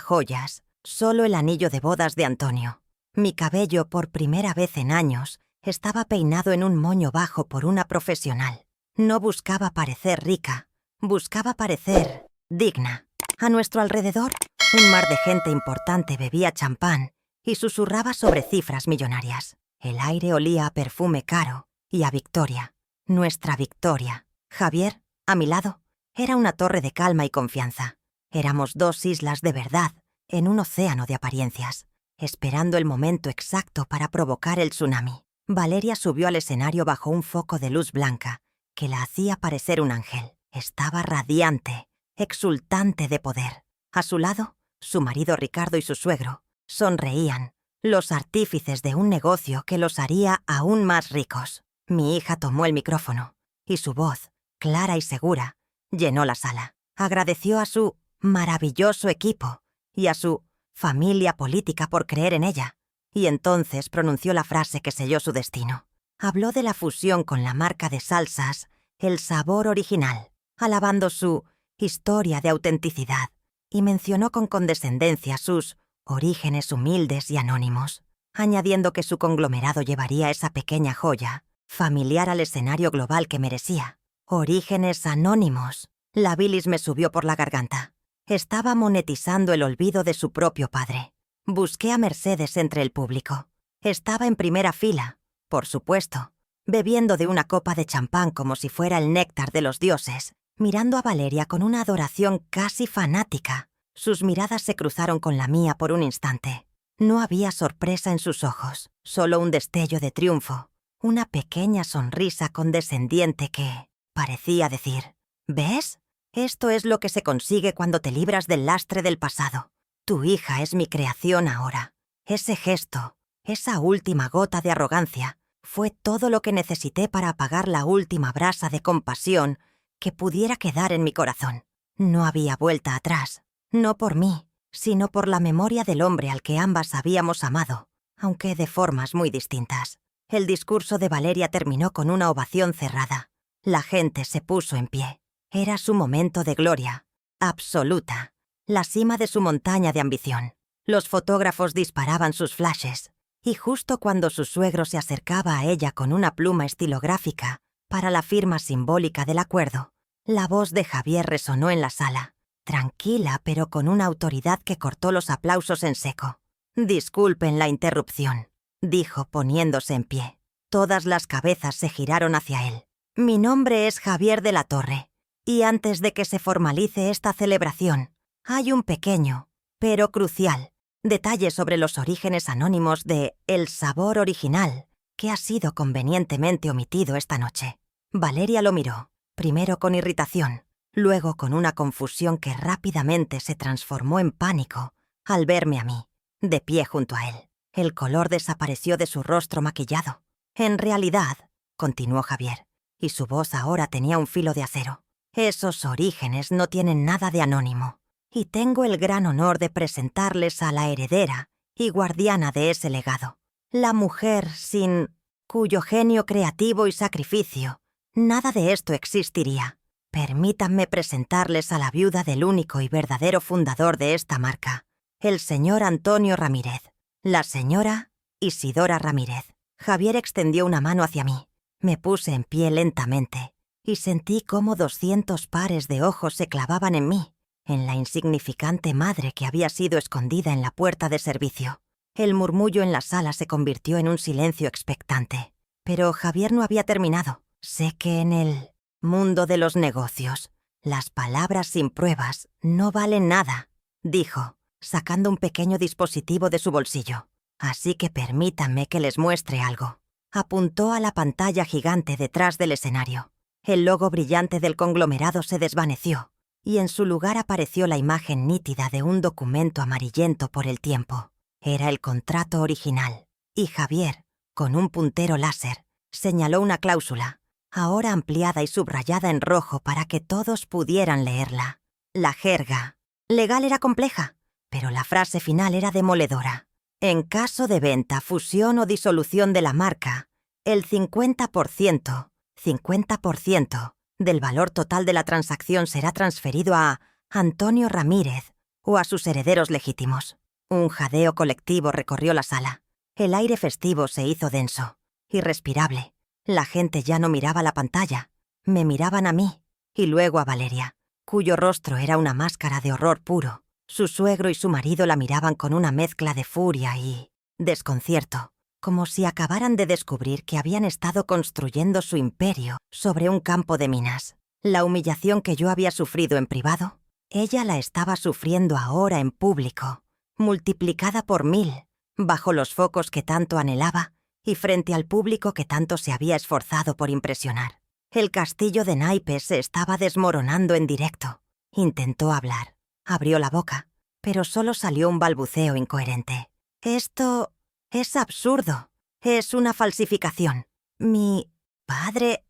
joyas, solo el anillo de bodas de Antonio. Mi cabello, por primera vez en años, estaba peinado en un moño bajo por una profesional. No buscaba parecer rica, buscaba parecer digna. A nuestro alrededor, un mar de gente importante bebía champán y susurraba sobre cifras millonarias. El aire olía a perfume caro y a victoria. Nuestra victoria. Javier, a mi lado, Era una torre de calma y confianza. Éramos dos islas de verdad, en un océano de apariencias, esperando el momento exacto para provocar el tsunami. Valeria subió al escenario bajo un foco de luz blanca, que la hacía parecer un ángel. Estaba radiante, exultante de poder. A su lado, su marido Ricardo y su suegro sonreían, los artífices de un negocio que los haría aún más ricos. Mi hija tomó el micrófono, y su voz, clara y segura, llenó la sala. Agradeció a su maravilloso equipo y a su familia política por creer en ella, y entonces pronunció la frase que selló su destino. Habló de la fusión con la marca de salsas El Sabor Original, alabando su historia de autenticidad, y mencionó con condescendencia sus orígenes humildes y anónimos, añadiendo que su conglomerado llevaría esa pequeña joya familiar al escenario global que merecía. Orígenes anónimos. La bilis me subió por la garganta. Estaba monetizando el olvido de su propio padre. Busqué a Mercedes entre el público. Estaba en primera fila, por supuesto, bebiendo de una copa de champán como si fuera el néctar de los dioses, mirando a Valeria con una adoración casi fanática. Sus miradas se cruzaron con la mía por un instante. No había sorpresa en sus ojos, solo un destello de triunfo, una pequeña sonrisa condescendiente que parecía decir: ¿ves? Esto es lo que se consigue cuando te libras del lastre del pasado. Tu hija es mi creación ahora. Ese gesto, esa última gota de arrogancia, fue todo lo que necesité para apagar la última brasa de compasión que pudiera quedar en mi corazón. No había vuelta atrás, no por mí, sino por la memoria del hombre al que ambas habíamos amado, aunque de formas muy distintas. El discurso de Valeria terminó con una ovación cerrada. La gente se puso en pie. Era su momento de gloria, absoluta, la cima de su montaña de ambición. Los fotógrafos disparaban sus flashes, y justo cuando su suegro se acercaba a ella con una pluma estilográfica para la firma simbólica del acuerdo, la voz de Javier resonó en la sala, tranquila pero con una autoridad que cortó los aplausos en seco. «Disculpen la interrupción», dijo poniéndose en pie. Todas las cabezas se giraron hacia él. «Mi nombre es Javier de la Torre. Y antes de que se formalice esta celebración, hay un pequeño, pero crucial, detalle sobre los orígenes anónimos de El Sabor Original, que ha sido convenientemente omitido esta noche». Valeria lo miró, primero con irritación, luego con una confusión que rápidamente se transformó en pánico al verme a mí, de pie junto a él. El color desapareció de su rostro maquillado. «En realidad», continuó Javier, y su voz ahora tenía un filo de acero, «esos orígenes no tienen nada de anónimo, y tengo el gran honor de presentarles a la heredera y guardiana de ese legado, la mujer sin cuyo genio creativo y sacrificio nada de esto existiría. Permítanme presentarles a la viuda del único y verdadero fundador de esta marca, el señor Antonio Ramírez, la señora Isidora Ramírez». Javier extendió una mano hacia mí. Me puse en pie lentamente y sentí cómo 200 pares de ojos se clavaban en mí, en la insignificante madre que había sido escondida en la puerta de servicio. El murmullo en la sala se convirtió en un silencio expectante. Pero Javier no había terminado. «Sé que en el mundo de los negocios, las palabras sin pruebas no valen nada», dijo, sacando un pequeño dispositivo de su bolsillo. «Así que permítanme que les muestre algo». Apuntó a la pantalla gigante detrás del escenario. El logo brillante del conglomerado se desvaneció, y en su lugar apareció la imagen nítida de un documento amarillento por el tiempo. Era el contrato original, y Javier, con un puntero láser, señaló una cláusula, ahora ampliada y subrayada en rojo para que todos pudieran leerla. La jerga legal era compleja, pero la frase final era demoledora. «En caso de venta, fusión o disolución de la marca, el 50% del valor total de la transacción será transferido a Antonio Ramírez o a sus herederos legítimos». Un jadeo colectivo recorrió la sala. El aire festivo se hizo denso, irrespirable. La gente ya no miraba la pantalla, me miraban a mí y luego a Valeria, cuyo rostro era una máscara de horror puro. Su suegro y su marido la miraban con una mezcla de furia y desconcierto, como si acabaran de descubrir que habían estado construyendo su imperio sobre un campo de minas. La humillación que yo había sufrido en privado, ella la estaba sufriendo ahora en público, multiplicada por 1000, bajo los focos que tanto anhelaba y frente al público que tanto se había esforzado por impresionar. El castillo de naipes se estaba desmoronando en directo. Intentó hablar, abrió la boca, pero solo salió un balbuceo incoherente. Esto es absurdo. Es una falsificación. Mi padre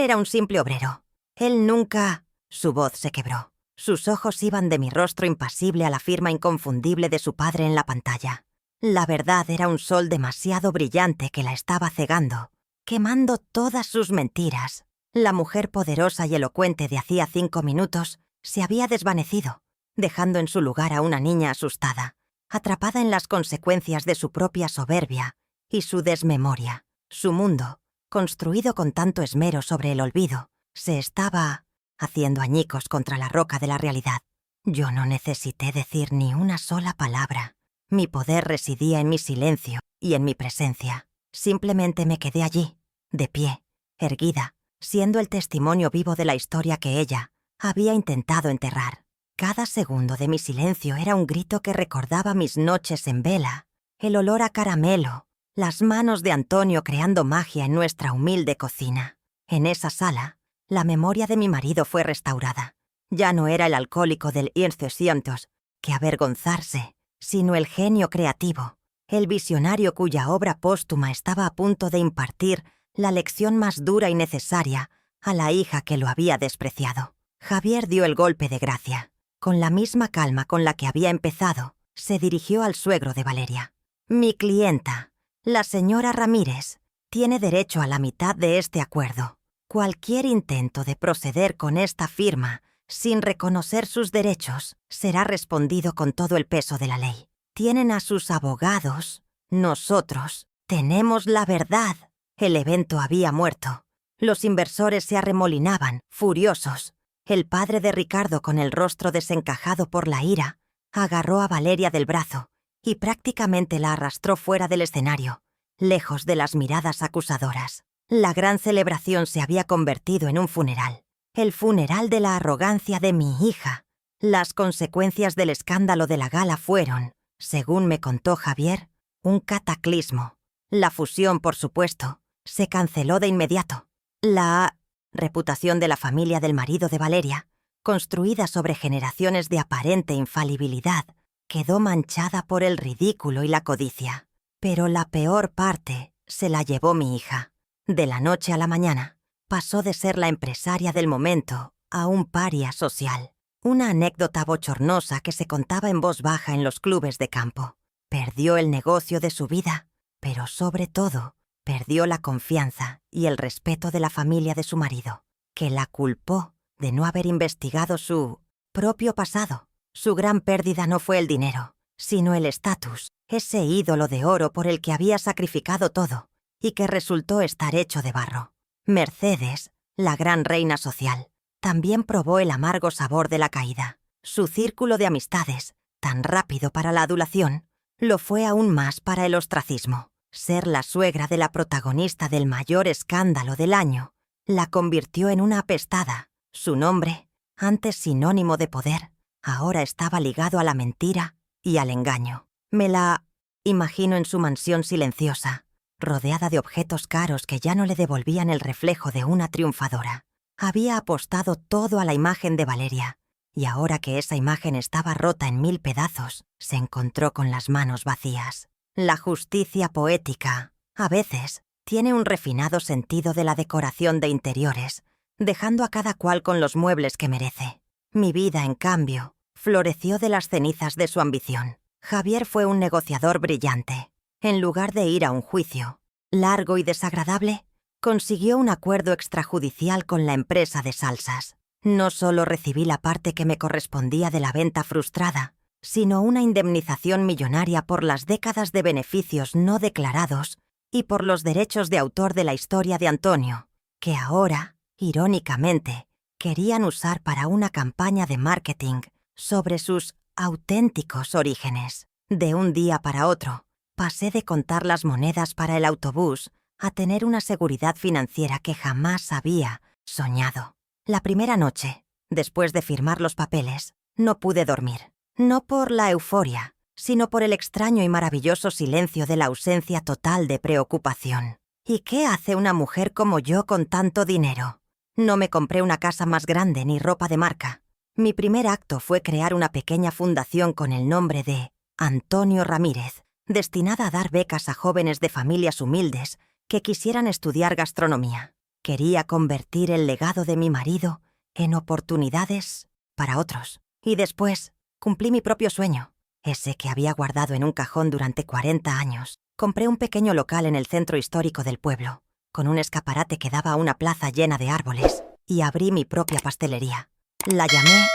era un simple obrero. Él nunca... Su voz se quebró. Sus ojos iban de mi rostro impasible a la firma inconfundible de su padre en la pantalla. La verdad era un sol demasiado brillante que la estaba cegando, quemando todas sus mentiras. La mujer poderosa y elocuente de hacía 5 minutos se había desvanecido, dejando en su lugar a una niña asustada, atrapada en las consecuencias de su propia soberbia y su desmemoria. Su mundo, construido con tanto esmero sobre el olvido, se estaba haciendo añicos contra la roca de la realidad. Yo no necesité decir ni una sola palabra. Mi poder residía en mi silencio y en mi presencia. Simplemente me quedé allí, de pie, erguida, siendo el testimonio vivo de la historia que ella había intentado enterrar. Cada segundo de mi silencio era un grito que recordaba mis noches en vela, el olor a caramelo, las manos de Antonio creando magia en nuestra humilde cocina. En esa sala, la memoria de mi marido fue restaurada. Ya no era el alcohólico del 1900 que avergonzarse, sino el genio creativo, el visionario cuya obra póstuma estaba a punto de impartir la lección más dura y necesaria a la hija que lo había despreciado. Javier dio el golpe de gracia. Con la misma calma con la que había empezado, se dirigió al suegro de Valeria. Mi clienta, la señora Ramírez, tiene derecho a la mitad de este acuerdo. Cualquier intento de proceder con esta firma sin reconocer sus derechos será respondido con todo el peso de la ley. Tienen a sus abogados. Nosotros tenemos la verdad. El evento había muerto. Los inversores se arremolinaban, furiosos. El padre de Ricardo, con el rostro desencajado por la ira, agarró a Valeria del brazo y prácticamente la arrastró fuera del escenario, lejos de las miradas acusadoras. La gran celebración se había convertido en un funeral. El funeral de la arrogancia de mi hija. Las consecuencias del escándalo de la gala fueron, según me contó Javier, un cataclismo. La fusión, por supuesto, se canceló de inmediato. La reputación de la familia del marido de Valeria, construida sobre generaciones de aparente infalibilidad, quedó manchada por el ridículo y la codicia. Pero la peor parte se la llevó mi hija. De la noche a la mañana, pasó de ser la empresaria del momento a un paria social. Una anécdota bochornosa que se contaba en voz baja en los clubes de campo. Perdió el negocio de su vida, pero sobre todo, perdió la confianza y el respeto de la familia de su marido, que la culpó de no haber investigado su propio pasado. Su gran pérdida no fue el dinero, sino el estatus, ese ídolo de oro por el que había sacrificado todo y que resultó estar hecho de barro. Mercedes, la gran reina social, también probó el amargo sabor de la caída. Su círculo de amistades, tan rápido para la adulación, lo fue aún más para el ostracismo. Ser la suegra de la protagonista del mayor escándalo del año la convirtió en una apestada. Su nombre, antes sinónimo de poder, ahora estaba ligado a la mentira y al engaño. Me la imagino en su mansión silenciosa, rodeada de objetos caros que ya no le devolvían el reflejo de una triunfadora. Había apostado todo a la imagen de Valeria, y ahora que esa imagen estaba rota en 1000 pedazos, se encontró con las manos vacías. La justicia poética, a veces, tiene un refinado sentido de la decoración de interiores, dejando a cada cual con los muebles que merece. Mi vida, en cambio, floreció de las cenizas de su ambición. Javier fue un negociador brillante. En lugar de ir a un juicio largo y desagradable, consiguió un acuerdo extrajudicial con la empresa de salsas. No solo recibí la parte que me correspondía de la venta frustrada, sino una indemnización millonaria por las décadas de beneficios no declarados y por los derechos de autor de la historia de Antonio, que ahora, irónicamente, querían usar para una campaña de marketing sobre sus auténticos orígenes. De un día para otro, pasé de contar las monedas para el autobús a tener una seguridad financiera que jamás había soñado. La primera noche, después de firmar los papeles, no pude dormir. No por la euforia, sino por el extraño y maravilloso silencio de la ausencia total de preocupación. ¿Y qué hace una mujer como yo con tanto dinero? No me compré una casa más grande ni ropa de marca. Mi primer acto fue crear una pequeña fundación con el nombre de Antonio Ramírez, destinada a dar becas a jóvenes de familias humildes que quisieran estudiar gastronomía. Quería convertir el legado de mi marido en oportunidades para otros. Y después, cumplí mi propio sueño, ese que había guardado en un cajón durante 40 años. Compré un pequeño local en el centro histórico del pueblo, con un escaparate que daba a una plaza llena de árboles, y abrí mi propia pastelería. La llamé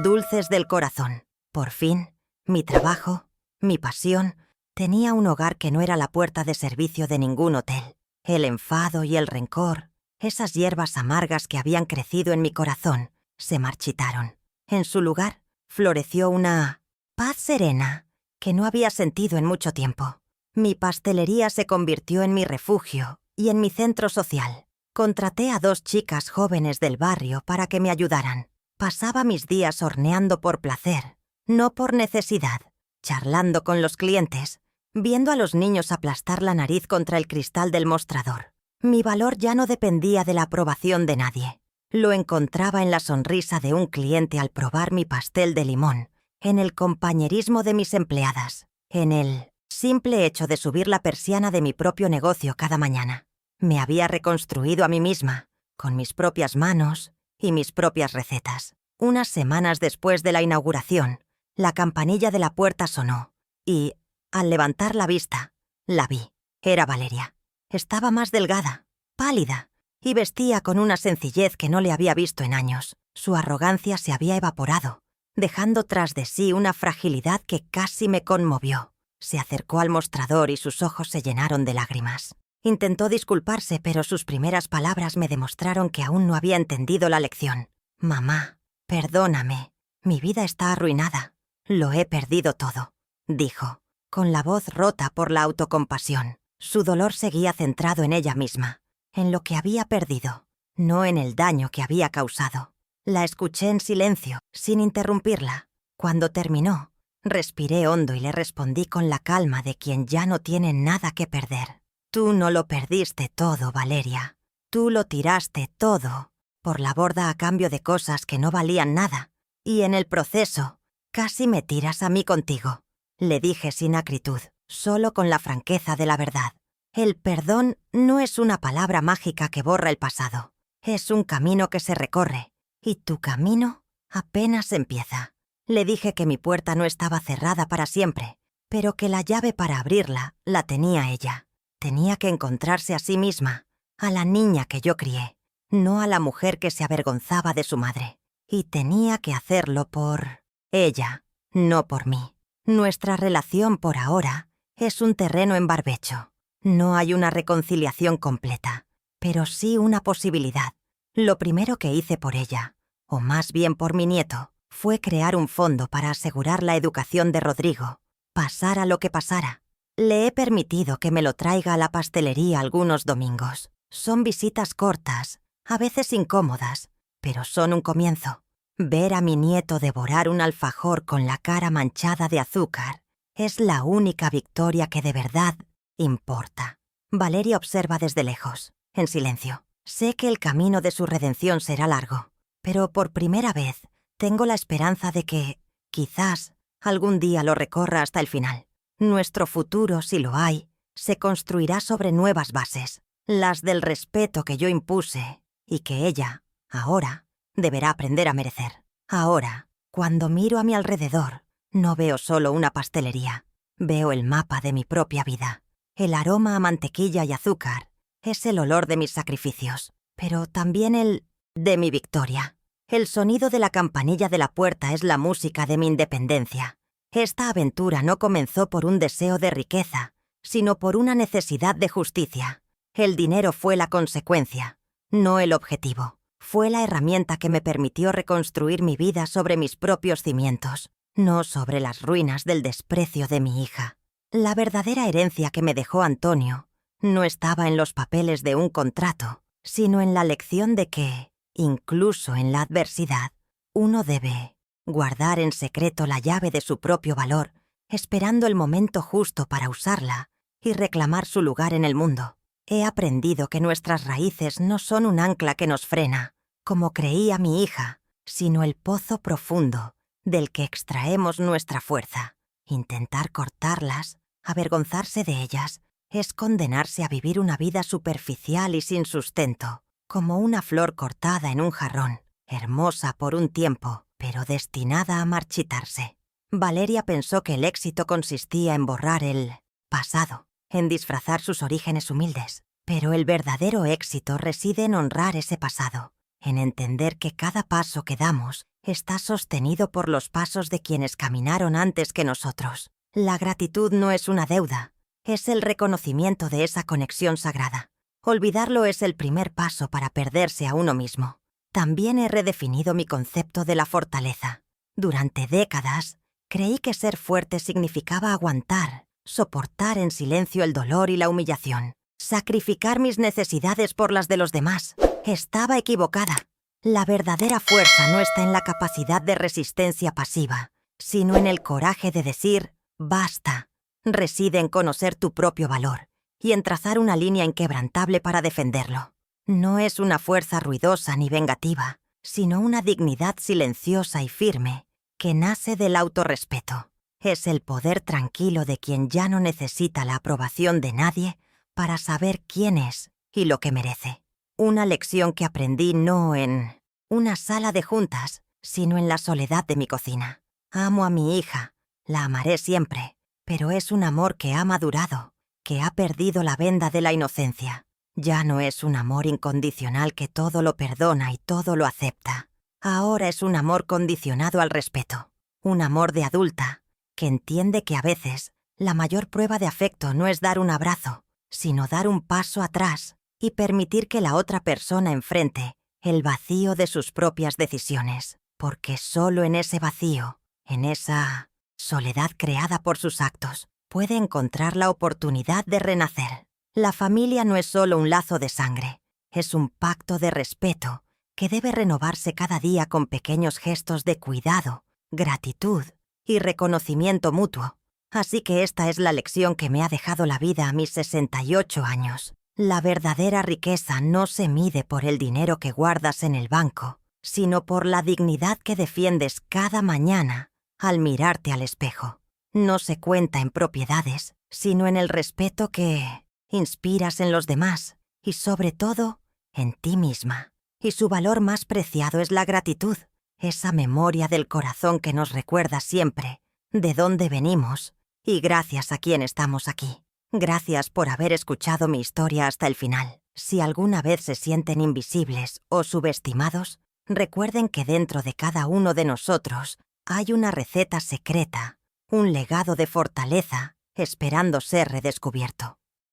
Dulces del Corazón. Por fin, mi trabajo, mi pasión, tenía un hogar que no era la puerta de servicio de ningún hotel. El enfado y el rencor, esas hierbas amargas que habían crecido en mi corazón, se marchitaron. En su lugar, floreció una paz serena que no había sentido en mucho tiempo. Mi pastelería se convirtió en mi refugio y en mi centro social. Contraté a 2 chicas jóvenes del barrio para que me ayudaran. Pasaba mis días horneando por placer, no por necesidad, charlando con los clientes, viendo a los niños aplastar la nariz contra el cristal del mostrador. Mi valor ya no dependía de la aprobación de nadie. Lo encontraba en la sonrisa de un cliente al probar mi pastel de limón, en el compañerismo de mis empleadas, en el simple hecho de subir la persiana de mi propio negocio cada mañana. Me había reconstruido a mí misma, con mis propias manos y mis propias recetas. Unas semanas después de la inauguración, la campanilla de la puerta sonó y, al levantar la vista, la vi. Era Valeria. Estaba más delgada, pálida, y vestía con una sencillez que no le había visto en años. Su arrogancia se había evaporado, dejando tras de sí una fragilidad que casi me conmovió. Se acercó al mostrador y sus ojos se llenaron de lágrimas. Intentó disculparse, pero sus primeras palabras me demostraron que aún no había entendido la lección. «Mamá, perdóname. Mi vida está arruinada. Lo he perdido todo», dijo, con la voz rota por la autocompasión. Su dolor seguía centrado en ella misma, en lo que había perdido, no en el daño que había causado. La escuché en silencio, sin interrumpirla. Cuando terminó, respiré hondo y le respondí con la calma de quien ya no tiene nada que perder. «Tú no lo perdiste todo, Valeria. Tú lo tiraste todo por la borda a cambio de cosas que no valían nada. Y en el proceso, casi me tiras a mí contigo», le dije sin acritud, solo con la franqueza de la verdad. El perdón no es una palabra mágica que borra el pasado. Es un camino que se recorre, y tu camino apenas empieza. Le dije que mi puerta no estaba cerrada para siempre, pero que la llave para abrirla la tenía ella. Tenía que encontrarse a sí misma, a la niña que yo crié, no a la mujer que se avergonzaba de su madre. Y tenía que hacerlo por ella, no por mí. Nuestra relación por ahora es un terreno en barbecho. No hay una reconciliación completa, pero sí una posibilidad. Lo primero que hice por ella, o más bien por mi nieto, fue crear un fondo para asegurar la educación de Rodrigo, pasara lo que pasara. Le he permitido que me lo traiga a la pastelería algunos domingos. Son visitas cortas, a veces incómodas, pero son un comienzo. Ver a mi nieto devorar un alfajor con la cara manchada de azúcar es la única victoria que de verdad importa. Valeria observa desde lejos, en silencio. Sé que el camino de su redención será largo, pero por primera vez tengo la esperanza de que, quizás, algún día lo recorra hasta el final. Nuestro futuro, si lo hay, se construirá sobre nuevas bases, las del respeto que yo impuse y que ella, ahora, deberá aprender a merecer. Ahora, cuando miro a mi alrededor, no veo solo una pastelería, veo el mapa de mi propia vida. El aroma a mantequilla y azúcar es el olor de mis sacrificios, pero también el de mi victoria. El sonido de la campanilla de la puerta es la música de mi independencia. Esta aventura no comenzó por un deseo de riqueza, sino por una necesidad de justicia. El dinero fue la consecuencia, no el objetivo. Fue la herramienta que me permitió reconstruir mi vida sobre mis propios cimientos, no sobre las ruinas del desprecio de mi hija. La verdadera herencia que me dejó Antonio no estaba en los papeles de un contrato, sino en la lección de que Incluso en la adversidad, uno debe guardar en secreto la llave de su propio valor, esperando el momento justo para usarla y reclamar su lugar en el mundo. He aprendido que nuestras raíces no son un ancla que nos frena, como creía mi hija, sino el pozo profundo del que extraemos nuestra fuerza. Intentar cortarlas, avergonzarse de ellas, es condenarse a vivir una vida superficial y sin sustento, como una flor cortada en un jarrón, hermosa por un tiempo, pero destinada a marchitarse. Valeria pensó que el éxito consistía en borrar el pasado, en disfrazar sus orígenes humildes, pero el verdadero éxito reside en honrar ese pasado, en entender que cada paso que damos está sostenido por los pasos de quienes caminaron antes que nosotros. La gratitud no es una deuda, es el reconocimiento de esa conexión sagrada. Olvidarlo es el primer paso para perderse a uno mismo. También he redefinido mi concepto de la fortaleza. Durante décadas, creí que ser fuerte significaba aguantar, soportar en silencio el dolor y la humillación, sacrificar mis necesidades por las de los demás. Estaba equivocada. La verdadera fuerza no está en la capacidad de resistencia pasiva, sino en el coraje de decir «basta». Reside en conocer tu propio valor y en trazar una línea inquebrantable para defenderlo. No es una fuerza ruidosa ni vengativa, sino una dignidad silenciosa y firme que nace del autorrespeto. Es el poder tranquilo de quien ya no necesita la aprobación de nadie para saber quién es y lo que merece. Una lección que aprendí no en una sala de juntas, sino en la soledad de mi cocina. Amo a mi hija, la amaré siempre, pero es un amor que ha madurado, que ha perdido la venda de la inocencia. Ya no es un amor incondicional que todo lo perdona y todo lo acepta. Ahora es un amor condicionado al respeto. Un amor de adulta, que entiende que a veces la mayor prueba de afecto no es dar un abrazo, sino dar un paso atrás y permitir que la otra persona enfrente el vacío de sus propias decisiones, porque solo en ese vacío, en esa soledad creada por sus actos, puede encontrar la oportunidad de renacer. La familia no es solo un lazo de sangre, es un pacto de respeto que debe renovarse cada día con pequeños gestos de cuidado, gratitud y reconocimiento mutuo. Así que esta es la lección que me ha dejado la vida a mis 68 años. La verdadera riqueza no se mide por el dinero que guardas en el banco, sino por la dignidad que defiendes cada mañana al mirarte al espejo. No se cuenta en propiedades, sino en el respeto que inspiras en los demás y, sobre todo, en ti misma. Y su valor más preciado es la gratitud, esa memoria del corazón que nos recuerda siempre de dónde venimos y gracias a quién estamos aquí. Gracias por haber escuchado mi historia hasta el final. Si alguna vez se sienten invisibles o subestimados, recuerden que dentro de cada uno de nosotros hay una receta secreta, un legado de fortaleza esperando ser redescubierto.